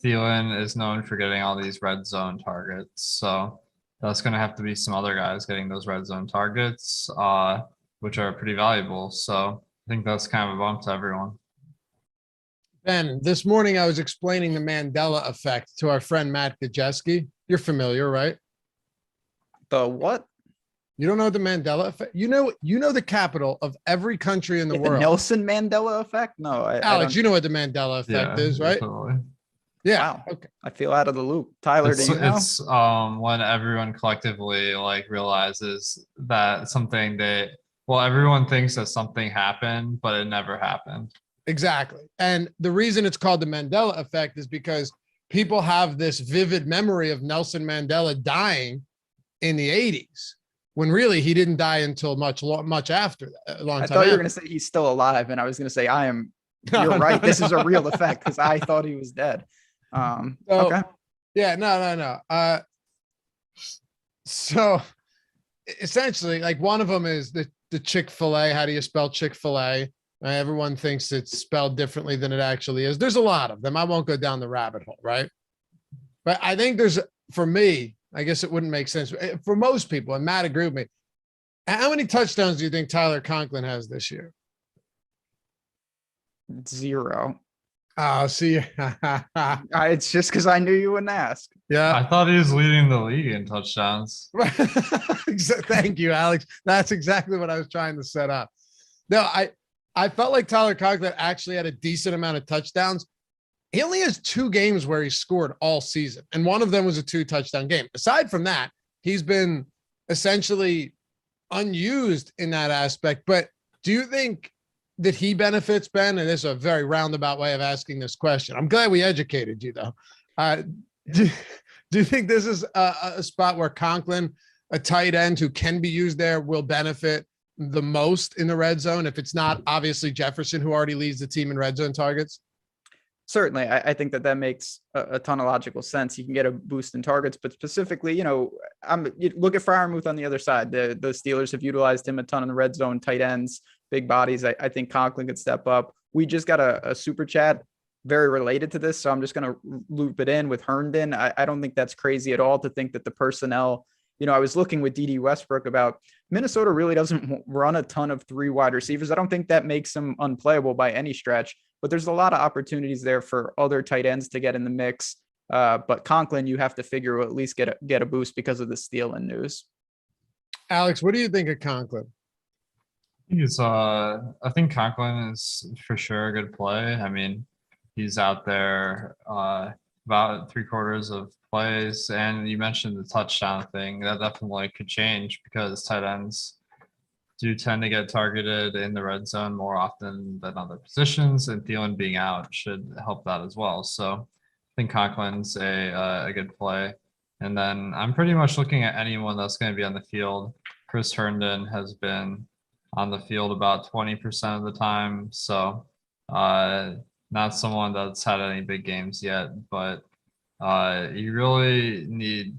Thielen is known for getting all these red zone targets. So that's going to have to be some other guys getting those red zone targets. which are pretty valuable. So I think that's kind of a bump to everyone. Ben, this morning I was explaining the Mandela effect to our friend Matt Gajeski. You're familiar, right? The what? You don't know the Mandela effect? You know the capital of every country in the The world. Nelson Mandela effect? No, Alex, you know what the Mandela effect is, right? Definitely. Yeah. Wow. Okay. I feel out of the loop. Tyler, do you know? It's when everyone collectively like realizes that everyone thinks that something happened, but it never happened. Exactly. And the reason it's called the Mandela effect is because people have this vivid memory of Nelson Mandela dying in the 80s, when really he didn't die until much after that, a long I time thought you were after. going to say he's still alive, and I was going to say No, you're right. no, This is a no. real effect because I thought he was dead. So, Okay. Yeah, no. So essentially, like, one of them is the Chick-fil-A. How do you spell Chick-fil-A? Everyone thinks it's spelled differently than it actually is. There's a lot of them. I won't go down the rabbit hole, right? But I think for me, I guess it wouldn't make sense. For most people, and Matt agreed with me, how many touchdowns do you think Tyler Conklin has this year? 0. Oh, see. It's just because I knew you wouldn't ask. Yeah. I thought he was leading the league in touchdowns. Thank you, Alex. That's exactly what I was trying to set up. No, I felt like Tyler Conklin actually had a decent amount of touchdowns. He only has 2 games where he scored all season, and one of them was a 2-touchdown game. Aside from that, he's been essentially unused in that aspect. But do you think that he benefits, Ben? And this is a very roundabout way of asking this question. I'm glad we educated you, though. Do you think this is a spot where Conklin, a tight end who can be used there, will benefit the most in the red zone if it's not obviously Jefferson, who already leads the team in red zone targets? Certainly, I think that makes a ton of logical sense. You can get a boost in targets, but specifically, you look at Freiermuth on the other side. The Steelers have utilized him a ton in the red zone, tight ends, big bodies. I think Conklin could step up. We just got a super chat very related to this, so I'm just going to loop it in with Herndon. I don't think that's crazy at all to think that the personnel, I was looking with D.D. Westbrook about Minnesota really doesn't run a ton of 3 wide receivers. I don't think that makes them unplayable by any stretch, but there's a lot of opportunities there for other tight ends to get in the mix. But Conklin, you have to figure will at least get a boost because of the Thielen news. Alex, what do you think of Conklin? I think Conklin is for sure a good play. I mean, he's out there about 3/4 of plays, and you mentioned the touchdown thing. That definitely could change because tight ends do tend to get targeted in the red zone more often than other positions, and Thielen being out should help that as well. So I think Conklin's a good play. And then I'm pretty much looking at anyone that's going to be on the field. Chris Herndon has been on the field about 20% of the time. So not someone that's had any big games yet, but you really need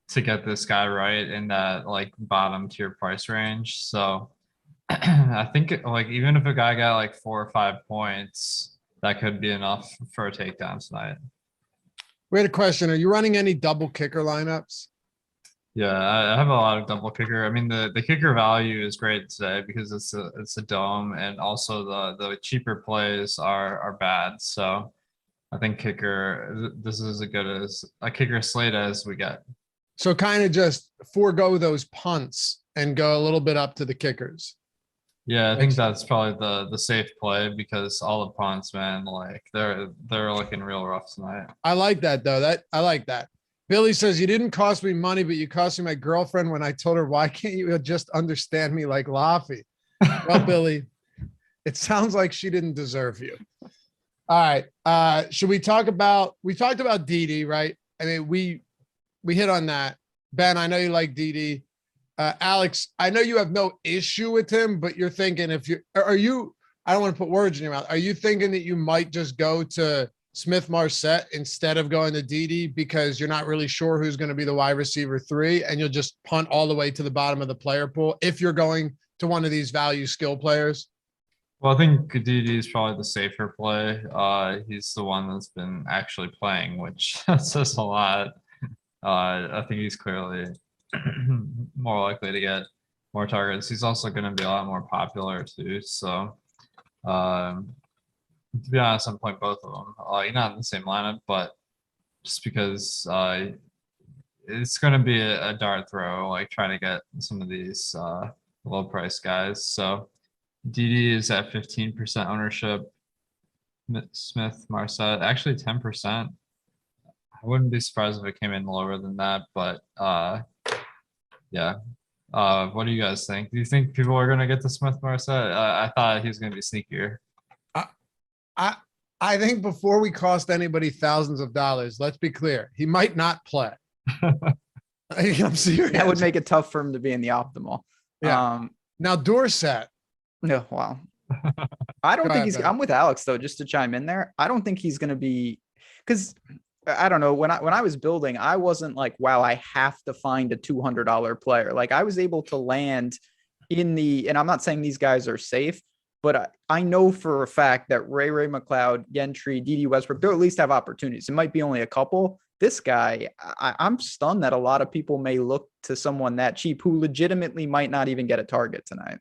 to get this guy right in that like bottom tier price range. So I think like even if a guy got like 4 or 5 points, that could be enough for a takedown tonight. We had a question. Are you running any double kicker lineups? Yeah, I have a lot of double kicker. I mean, the kicker value is great today because it's a dome, and also the cheaper plays are bad. So I think kicker, this is as good as a kicker slate as we get. So kind of just forego those punts and go a little bit up to the kickers. Yeah, I think that's probably the safe play because all the punts, man, like they're looking real rough tonight. I like that though. I like that. Billy says, you didn't cost me money, but you cost me my girlfriend when I told her, why can't you just understand me like Laffy? Well, Billy, it sounds like she didn't deserve you. All right. Should we talk about, we talked about DD, right? I mean, we hit on that. Ben, I know you like DD. Alex, I know you have no issue with him, but you're thinking I don't want to put words in your mouth. Are you thinking that you might just go to Smith Marset instead of going to DD because you're not really sure who's going to be the wide receiver 3, and you'll just punt all the way to the bottom of the player pool if you're going to one of these value skill players? Well, I think DD is probably the safer play. He's the one that's been actually playing, which says a lot. I think he's clearly more likely to get more targets. He's also going to be a lot more popular too. So, to be honest, I'm playing both of them. Not in the same lineup, but just because it's going to be a dart throw, like trying to get some of these low price guys. So DD is at 15% ownership. Smith, Marset, actually 10%. I wouldn't be surprised if it came in lower than that, but yeah. What do you guys think? Do you think people are going to get the Smith Marset? I thought he was going to be sneakier. I think before we cost anybody thousands of dollars, let's be clear. He might not play. I'm serious. That would make it tough for him to be in the optimal. Yeah. Now Dorsett. No, wow. I don't Go think ahead, he's. Ben. I'm with Alex though, just to chime in there. I don't think he's going to be, because I don't know. When I was building, I wasn't like, wow, I have to find a $200 player. Like I was able to land in the, and I'm not saying these guys are safe, but I know for a fact that Ray McLeod, Gentry, DD Westbrook, they'll at least have opportunities. It might be only a couple. This guy, I'm stunned that a lot of people may look to someone that cheap who legitimately might not even get a target tonight.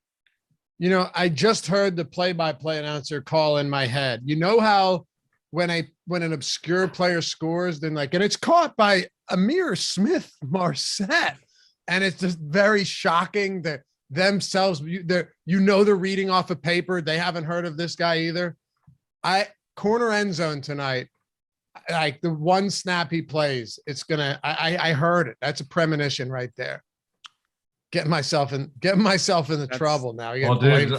You know, I just heard the play-by-play announcer call in my head. You know how when an obscure player scores, then like, and it's caught by Amir Smith Marset, and it's just very shocking that themselves, they're reading off a paper. They haven't heard of this guy either. Corner end zone tonight. Like the one snap he plays, it's gonna. I heard it. That's a premonition right there. Getting myself in the trouble now. Well, dude,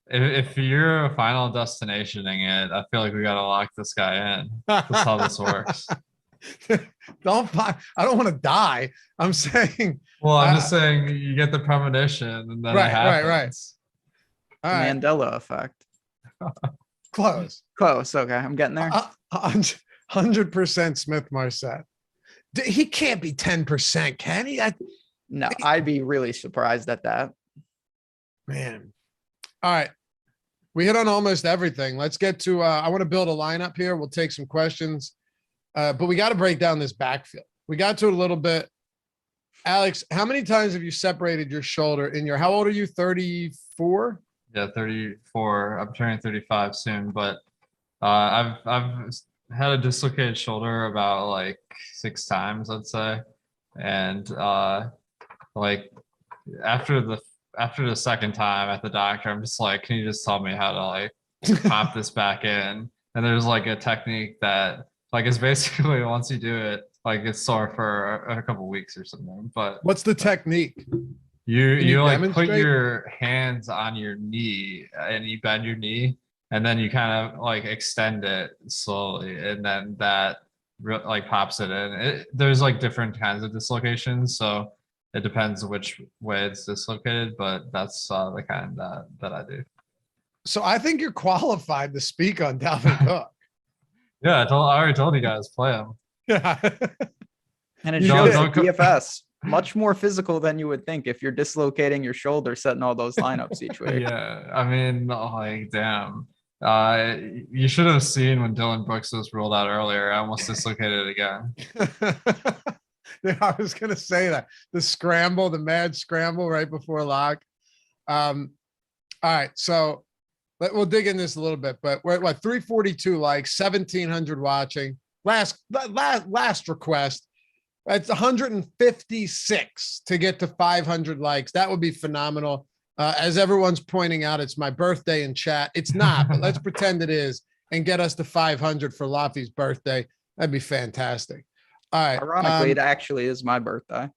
if you're final destinationing it, I feel like we gotta lock this guy in. That's how this works. I don't want to die. I'm saying. Well, I'm just saying you get the premonition, and then it happens. All right. Mandela effect. Close. Okay, I'm getting there. 100% Smith Marset. He can't be 10%, can he? No, I'd be really surprised at that. Man. All right. We hit on almost everything. Let's get to, I want to build a lineup here. We'll take some questions, but we got to break down this backfield. We got to it a little bit. Alex, how many times have you separated your shoulder in your, how old are you? 34? Yeah, 34. I'm turning 35 soon, but I've had a dislocated shoulder about like 6 times, I'd say. And like after the second time at the doctor, I'm just like, can you just tell me how to like pop this back in? And there's like a technique that like is basically once you do it, like it's sore for a couple weeks or something. But what's the technique? You like put your hands on your knee and you bend your knee, and then you kind of like extend it slowly, and then that like pops it in. There's like different kinds of dislocations, so it depends which way it's dislocated, but that's the kind that I do. So I think you're qualified to speak on Dalvin Cook. Yeah, I already told you guys, play him. Yeah. And it shows that DFS much more physical than you would think if you're dislocating your shoulder, setting all those lineups each week. Yeah, I mean, like, damn. You should have seen when Dylan Brooks was ruled out earlier. I almost dislocated it again. Yeah, I was gonna say that the mad scramble right before lock. All right, so we'll dig in this a little bit, but we're at what, 342 likes, 1,700 watching. Last request. That's 156 to get to 500 likes. That would be phenomenal. As everyone's pointing out, it's my birthday in chat. It's not, but let's pretend it is and get us to 500 for Laffy's birthday. That'd be fantastic. All right. Ironically, it actually is my birthday.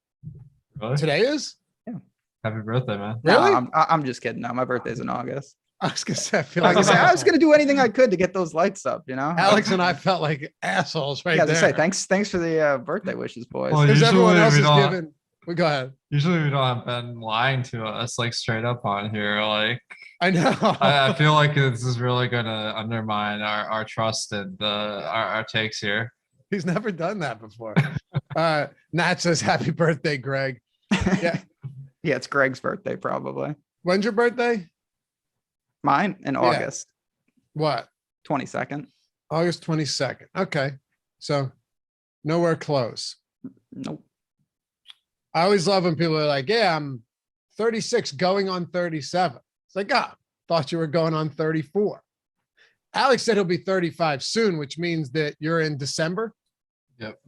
Really? Today is? Yeah. Happy birthday, man. Really? No, I'm just kidding. No, my birthday's in August. I was gonna say, I was gonna do anything I could to get those lights up, you know. Alex and I felt like assholes right there. Say thanks for the birthday wishes, boys. Well, Because everyone else is don't- giving. We go ahead. Usually we don't have Ben lying to us like straight up on here. Like I know. I feel like this is really gonna undermine our trust and our takes here. He's never done that before. Nat says, "Happy birthday, Greg." Yeah. Yeah, it's Greg's birthday probably. When's your birthday? Mine in August. What? 22nd. August 22nd. Okay. So nowhere close. Nope. I always love when people are like, yeah, I'm 36 going on 37. It's like, thought you were going on 34. Alex said he'll be 35 soon, which means that you're in December. Yep.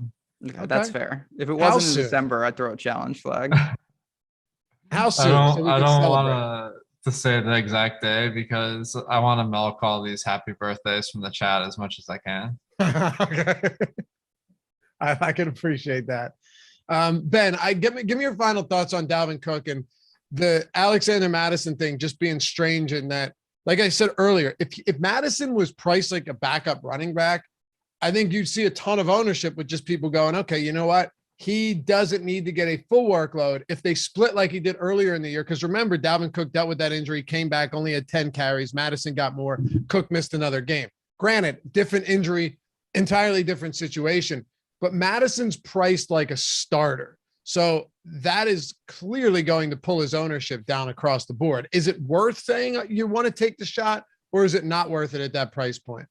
Okay, that's Okay. fair. If it How wasn't in soon? December, I'd throw a challenge flag. How I soon? don't, So we I can don't celebrate. want to say the exact day because I want to milk all these happy birthdays from the chat as much as I can. Okay. I can appreciate that. Ben, give me your final thoughts on Dalvin Cook and the Alexander Madison thing just being strange in that, like I said earlier, if Madison was priced like a backup running back, I think you'd see a ton of ownership with just people going, okay, you know what? He doesn't need to get a full workload if they split like he did earlier in the year. Because remember, Dalvin Cook dealt with that injury, came back, only had 10 carries. Madison got more. Cook missed another game. Granted, different injury, entirely different situation. But Madison's priced like a starter. So that is clearly going to pull his ownership down across the board. Is it worth saying you want to take the shot, or is it not worth it at that price point?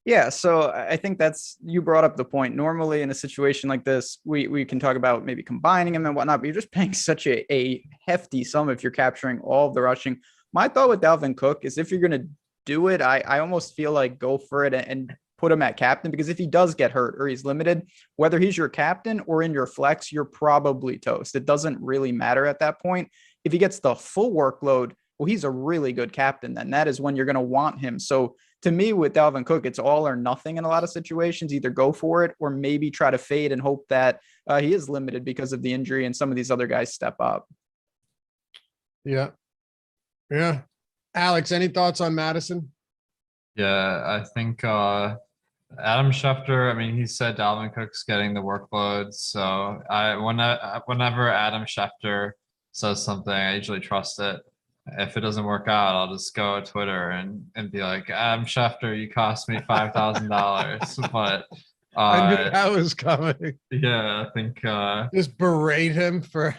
Yeah, so I think you brought up the point. Normally in a situation like this, we can talk about maybe combining them and whatnot, but you're just paying such a hefty sum if you're capturing all of the rushing. My thought with Dalvin Cook is if you're going to do it, I almost feel like go for it and put him at captain, because if he does get hurt or he's limited, whether he's your captain or in your flex, you're probably toast. It doesn't really matter at that point. If he gets the full workload, well, he's a really good captain. Then that is when you're going to want him. So to me, with Dalvin Cook, it's all or nothing in a lot of situations. Either go for it or maybe try to fade and hope that he is limited because of the injury and some of these other guys step up. Yeah. Yeah. Alex, any thoughts on Madison? Yeah, I think Adam Schefter, I mean, he said Dalvin Cook's getting the workload. So whenever Adam Schefter says something, I usually trust it. If it doesn't work out, I'll just go to Twitter and be like, Adam Schefter, you cost me $5,000. But I knew that was coming. yeah, I think just berate him for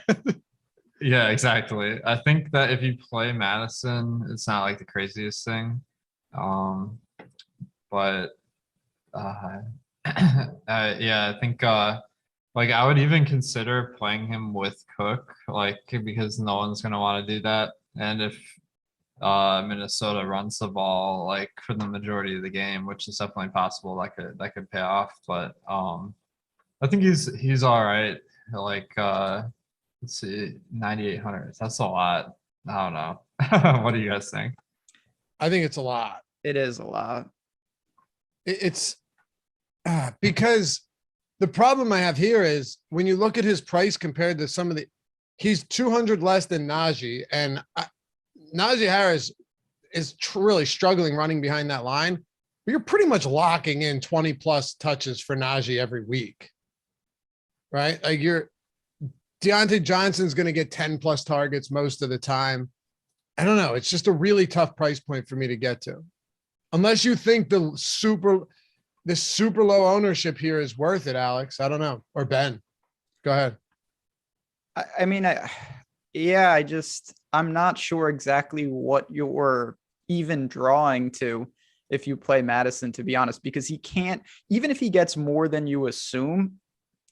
yeah, exactly. I think that if you play Madison, it's not like the craziest thing. But yeah, I think like I would even consider playing him with Cook, like because no one's gonna want to do that. And if Minnesota runs the ball like for the majority of the game, which is definitely possible, that could pay off. But I think he's all right. Like let's see, 9,800. That's a lot. I don't know. What do you guys think? I think it's a lot. It is a lot. It's because the problem I have here is when you look at his price compared to some of the, he's 200 less than Najee, and Najee Harris is really struggling running behind that line. But you're pretty much locking in 20 plus touches for Najee every week, right? Like Deontay Johnson's going to get 10 plus targets most of the time. I don't know. It's just a really tough price point for me to get to. Unless you think the super low ownership here is worth it, Alex. I don't know. Or Ben. Go ahead. I mean, I'm not sure exactly what you're even drawing to if you play Madison, to be honest, because he can't, even if he gets more than you assume,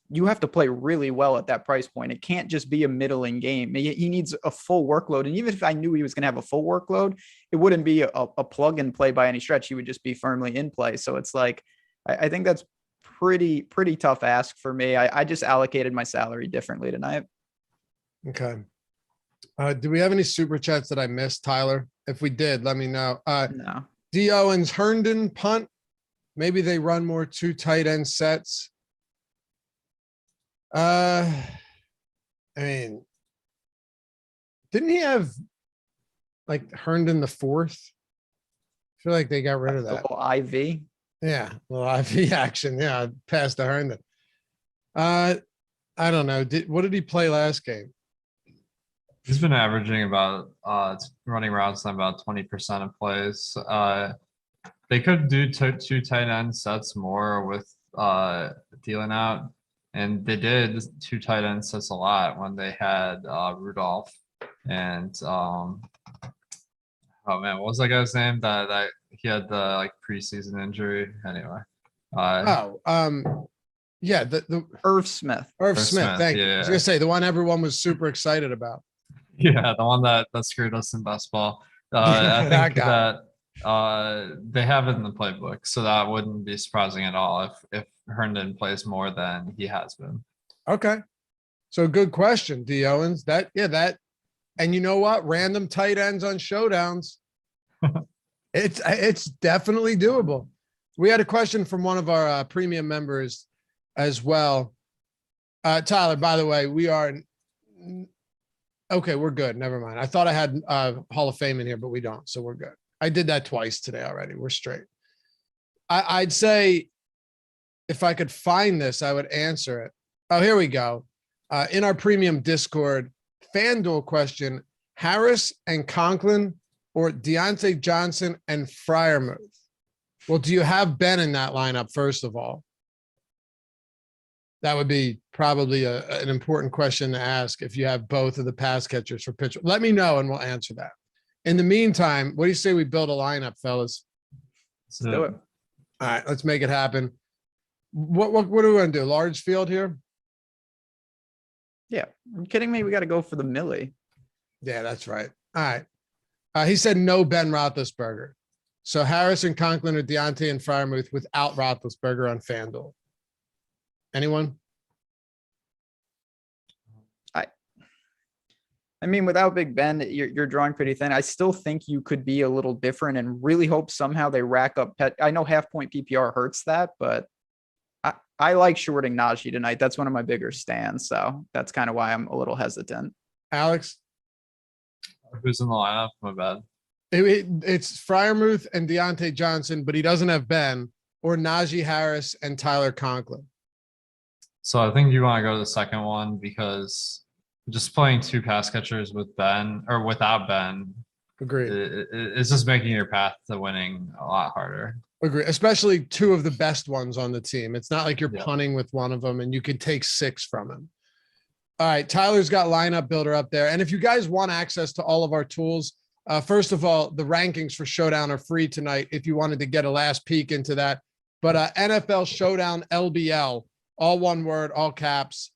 you have to play really well at that price point. It can't just be a middling game. He needs a full workload. And even if I knew he was going to have a full workload, it wouldn't be a plug and play by any stretch. He would just be firmly in play. So it's like, I think that's pretty tough ask for me. I just allocated my salary differently tonight. Okay. Do we have any super chats that I missed, Tyler? If we did, let me know. No. D. Owens, Herndon, punt. Maybe they run more 2 tight end sets. I mean, didn't he have like Herndon the 4th? I feel like they got rid of that. A little IV. Yeah, well, IV action. Yeah, past to Herndon. I don't know. What did he play last game? He's been averaging about running routes on about 20% of plays. They could do 2 tight end sets more with dealing out. And they did 2 tight end sets a lot when they had Rudolph and oh man, what was that guy's name that he had the like preseason injury anyway? Yeah, the Irv Smith. Irv Smith. Thank you. Yeah. I was gonna say the one everyone was super excited about. Yeah, the one that screwed us in best ball. I That think guy. that they have it in the playbook, so that wouldn't be surprising at all if Herndon plays more than he has been. Okay. So good question, D Owens. That and you know what? Random tight ends on showdowns. It's definitely doable. We had a question from one of our premium members as well. Tyler, by the way, we are okay. We're good. Never mind. I thought I had Hall of Fame in here, but we don't. So we're good. I did that twice today already. We're straight. I'd say if I could find this, I would answer it. Oh, here we go. In our premium Discord, FanDuel question, Harris and Conklin or Deontay Johnson and Freiermuth? Well, do you have Ben in that lineup, first of all? That would be probably an important question to ask if you have both of the pass catchers for pitch. Let me know and we'll answer that. In the meantime, what do you say we build a lineup, fellas? Let's do it. All right, let's make it happen. What are we going to do? Large field here? Yeah. Are you kidding me? We got to go for the Millie. Yeah, that's right. All right. He said no Ben Roethlisberger. So Harrison, Conklin, or Deontay and Freiermuth without Roethlisberger on FanDuel. Anyone? I mean, without Big Ben, you're drawing pretty thin. I still think you could be a little different and really hope somehow they rack up. I know half point PPR hurts that, but I like shorting Najee tonight. That's one of my bigger stands. So that's kind of why I'm a little hesitant. Alex? Who's in the lineup? My bad. It's Freiermuth and Deontay Johnson, but he doesn't have Ben, or Najee Harris and Tyler Conklin. So I think you want to go to the second one because just playing two pass catchers with Ben or without Ben, Agreed. It's just making your path to winning a lot harder. Agree, especially two of the best ones on the team. It's not like you're Yeah. punting with one of them and you could take 6 from him. All right, Tyler's got lineup builder up there. And if you guys want access to all of our tools, first of all, the rankings for Showdown are free tonight if you wanted to get a last peek into that. But NFL Showdown LBL, all one word, all caps.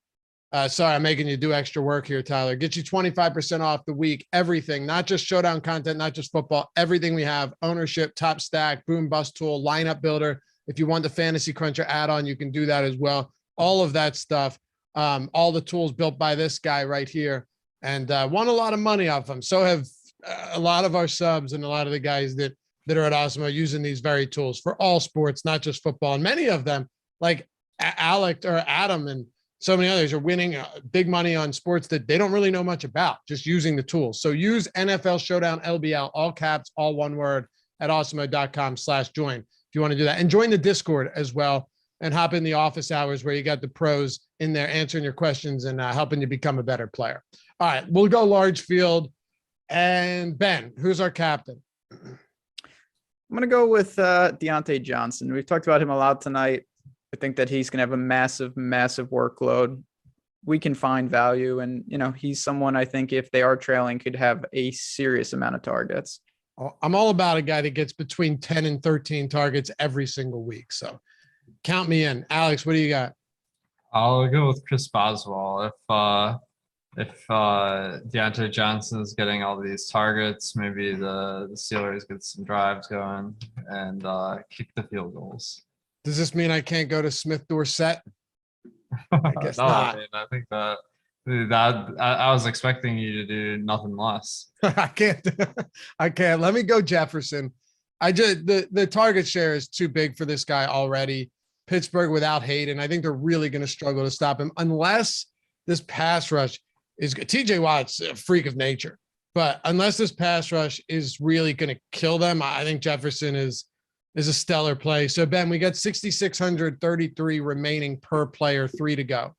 Sorry, I'm making you do extra work here, Tyler. Get you 25% off the week. Everything, not just Showdown content, not just football, everything we have, ownership, top stack, boom bust tool, lineup builder. If you want the Fantasy Cruncher add-on, you can do that as well. All of that stuff. All the tools built by this guy right here, and won a lot of money off them. So have a lot of our subs and a lot of the guys that are at Awesemo using these very tools for all sports, not just football. And many of them, like Alec or Adam and so many others, are winning big money on sports that they don't really know much about, just using the tools. So use NFL Showdown LBL, all caps, all one word, at awesemo.com/join if you want to do that. And join the Discord as well, and hop in the office hours where you got the pros in there answering your questions and helping you become a better player. All right, we'll go large field. And Ben, who's our captain? I'm going to go with Deontay Johnson. We've talked about him a lot tonight. I think that he's going to have a massive, massive workload. We can find value. And, he's someone I think if they are trailing could have a serious amount of targets. I'm all about a guy that gets between 10 and 13 targets every single week. So count me in. Alex, what do you got? I'll go with Chris Boswell. If Deontay Johnson is getting all these targets, maybe the Steelers get some drives going and kick the field goals. Does this mean I can't go to Smith Dorsett? I guess not. I mean, I think that I was expecting you to do nothing less. I can't. Let me go Jefferson. The target share is too big for this guy already. Pittsburgh without Hayden, I think they're really going to struggle to stop him unless this pass rush is good. TJ Watt's a freak of nature, but unless this pass rush is really going to kill them, I think Jefferson is a stellar play. So Ben, we got 6,633 remaining per player, 3 to go.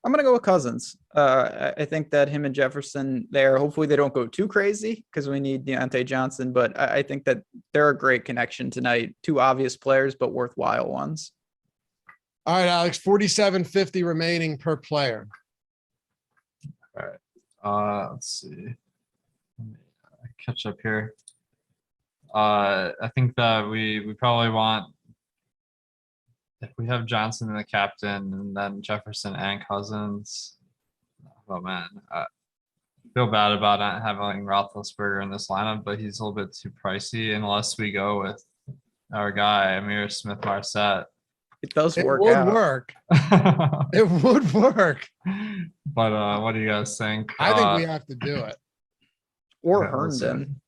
I'm going to go with Cousins. I think that him and Jefferson there, hopefully they don't go too crazy because we need Deontay Johnson, but I think that they're a great connection tonight. 2 obvious players, but worthwhile ones. All right, Alex, 4750 remaining per player. All right. Let's see. Let me catch up here. I think that we probably want, if we have Johnson and the captain and then Jefferson and Cousins. Oh man. feel bad about not having Roethlisberger in this lineup, but he's a little bit too pricey unless we go with our guy, Amir Smith-Marset. It does It work would out. work. It would work. But what do you guys think? I think we have to do it. Or okay, let's see. Herndon.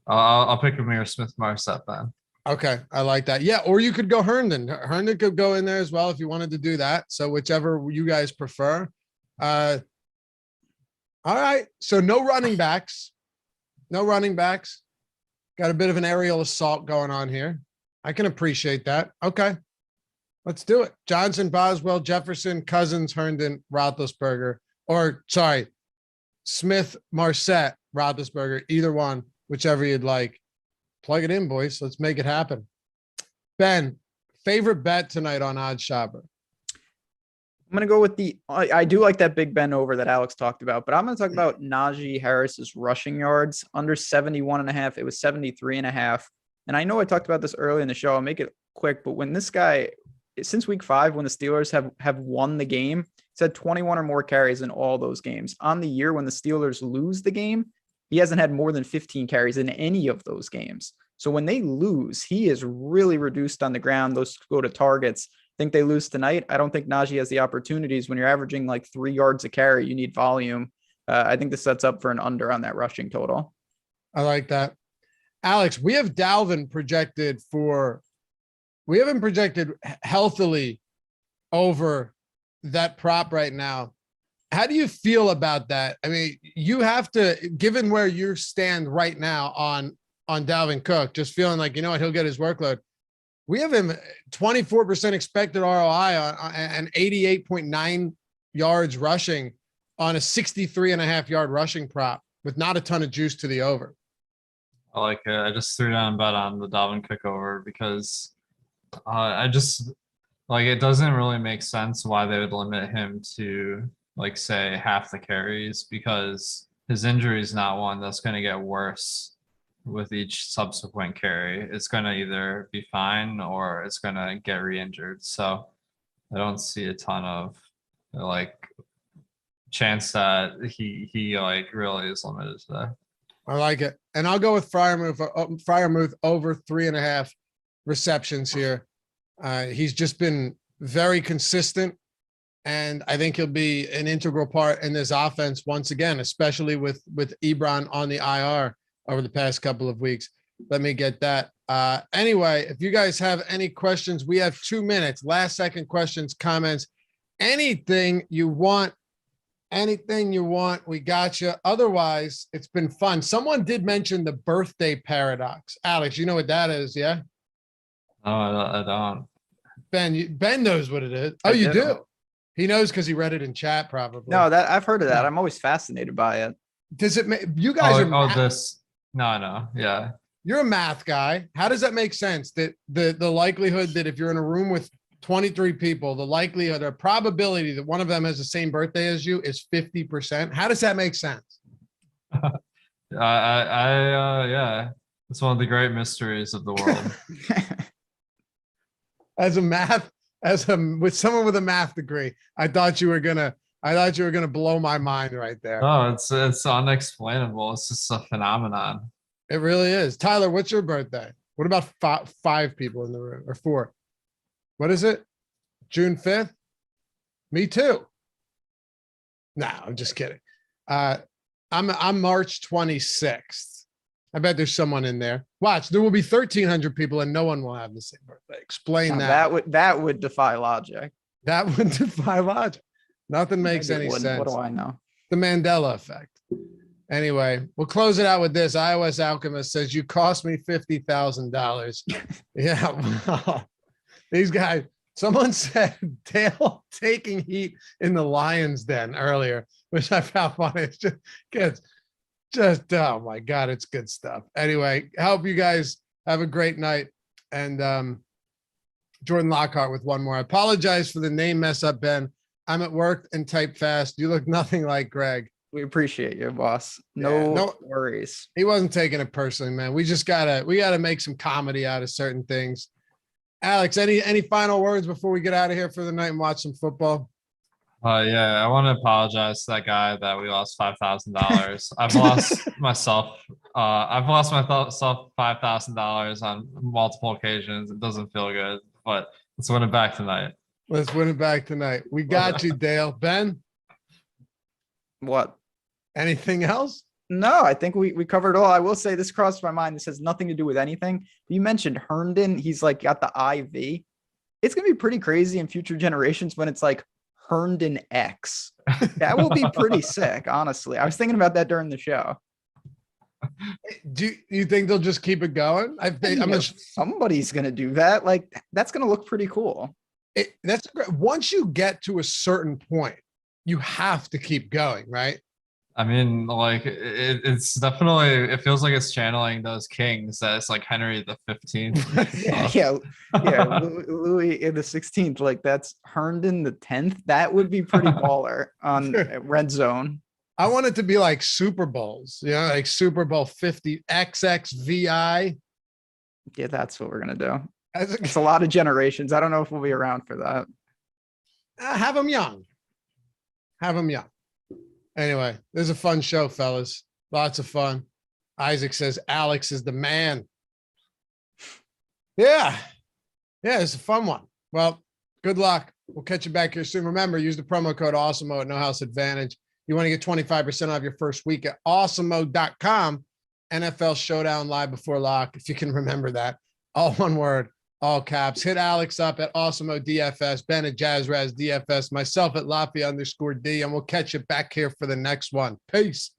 I'll pick Amir Smith-Marset then. Okay, I like that. Yeah, or you could go Herndon. Herndon could go in there as well if you wanted to do that. So whichever you guys prefer. All right. So no running backs. No running backs. Got a bit of an aerial assault going on here. I can appreciate that. Okay. Let's do it. Johnson, Boswell, Jefferson, Cousins, Herndon, Roethlisberger, or sorry, Smith, Marset, Roethlisberger, either one, whichever you'd like. Plug it in, boys. Let's make it happen. Ben, favorite bet tonight on Odd Shopper? I'm going to go with I do like that Big Ben over that Alex talked about, but I'm going to talk about Najee Harris's rushing yards under 71.5. It was 73.5. And I know I talked about this early in the show. I'll make it quick, but when this guy, since week 5, when the Steelers have won the game, he's had 21 or more carries in all those games. On the year when the Steelers lose the game, he hasn't had more than 15 carries in any of those games. So when they lose, he is really reduced on the ground. Those go to targets. Think they lose tonight. I don't think Najee has the opportunities. When you're averaging like 3 yards a carry, you need volume. I think this sets up for an under on that rushing total. I like that. Alex, we have Dalvin projected we haven't projected healthily over that prop right now. How do you feel about that? I mean, you have to, given where you stand right now on Dalvin Cook, just feeling like, you know what, he'll get his workload. We have him 24% expected ROI on and 88.9 yards rushing on a 63.5 yard rushing prop with not a ton of juice to the over. I like it. I just threw down a bet on the Dalvin Cook over because I just like, it doesn't really make sense why they would limit him to like say half the carries, because his injury is not one that's going to get worse with each subsequent carry. It's going to either be fine or it's going to get re-injured. So I don't see a ton of like chance that he like really is limited to that. I like it. And I'll go with Freiermuth over 3.5 receptions here. He's just been very consistent, and I think he'll be an integral part in this offense once again, especially with Ebron on the IR over the past couple of weeks. Let me get that. Anyway, if you guys have any questions, we have 2 minutes. Last second questions, comments, anything you want. We got you. Otherwise, it's been fun. Someone did mention the birthday paradox. Alex, you know what that is, yeah? No, I don't. Ben knows what it is. Oh, you do? He knows because he read it in chat, probably. No, that I've heard of that. I'm always fascinated by it. Does it make you guys are No, yeah. You're a math guy. How does that make sense? That the likelihood that if you're in a room with 23 people, the likelihood or probability that one of them has the same birthday as you is 50%. How does that make sense? Yeah, it's one of the great mysteries of the world. With someone with a math degree, I thought you were gonna blow my mind right there. Oh, it's unexplainable. It's just a phenomenon. It really is. Tyler, what's your birthday? What about 5 people in the room, or 4? What is it? June 5th? Me too. No, I'm just kidding. I'm March 26th. I bet there's someone in there. Watch, there will be 1,300 people and no one will have the same birthday. Explain that. That would defy logic. That would defy logic. Nothing makes any sense. What do I know? The Mandela effect. Anyway, we'll close it out with this. iOS Alchemist says, you cost me $50,000. Yeah. Wow. These guys, someone said Dale taking heat in the Lions Den earlier, which I found funny. It's just kids. Oh my God, it's good stuff. Anyway, I hope you guys have a great night. And Jordan Lockhart with one more. I apologize for the name mess up, Ben. I'm at work and type fast. You look nothing like Greg. We appreciate you, boss. No worries. He wasn't taking it personally, man. We gotta make some comedy out of certain things. Alex, any final words before we get out of here for the night and watch some football? Yeah, I want to apologize to that guy that we lost $5,000. I've lost myself. I've lost myself $5,000 on multiple occasions. It doesn't feel good, but let's win it back tonight. Let's win it back tonight. We got you, Dale. Ben, What? anything else? No, I think we covered all. I will say this crossed my mind. This has nothing to do with anything. You mentioned Herndon. He's like got the IV. It's going to be pretty crazy in future generations when it's like Herndon X. That will be pretty sick, honestly. I was thinking about that during the show. Do you think they'll just keep it going? Somebody's going to do that. Like, that's going to look pretty cool. That's great. Once you get to a certain point, you have to keep going, right? I mean, like it's definitely, it feels like it's channeling those kings that it's like Henry the 15th. yeah. Louis in the 16th, like that's Herndon the 10th. That would be pretty baller on red zone. I want it to be like Super Bowls, like Super Bowl 50 XXVI. Yeah, that's what we're gonna do. It's a lot of generations. I don't know if we'll be around for that. Have them young. Have them young. Anyway, this is a fun show, fellas. Lots of fun. Isaac says Alex is the man. Yeah. Yeah, it's a fun one. Well, good luck. We'll catch you back here soon. Remember, use the promo code Awesemo at No House Advantage. You want to get 25% off your first week at awesemo.com. NFL Showdown live before lock, if you can remember that. All one word, all caps. Hit Alex up at Awesemo DFS, Ben at JazzRaz DFS, myself at Lafayette_D, and we'll catch you back here for the next one. Peace.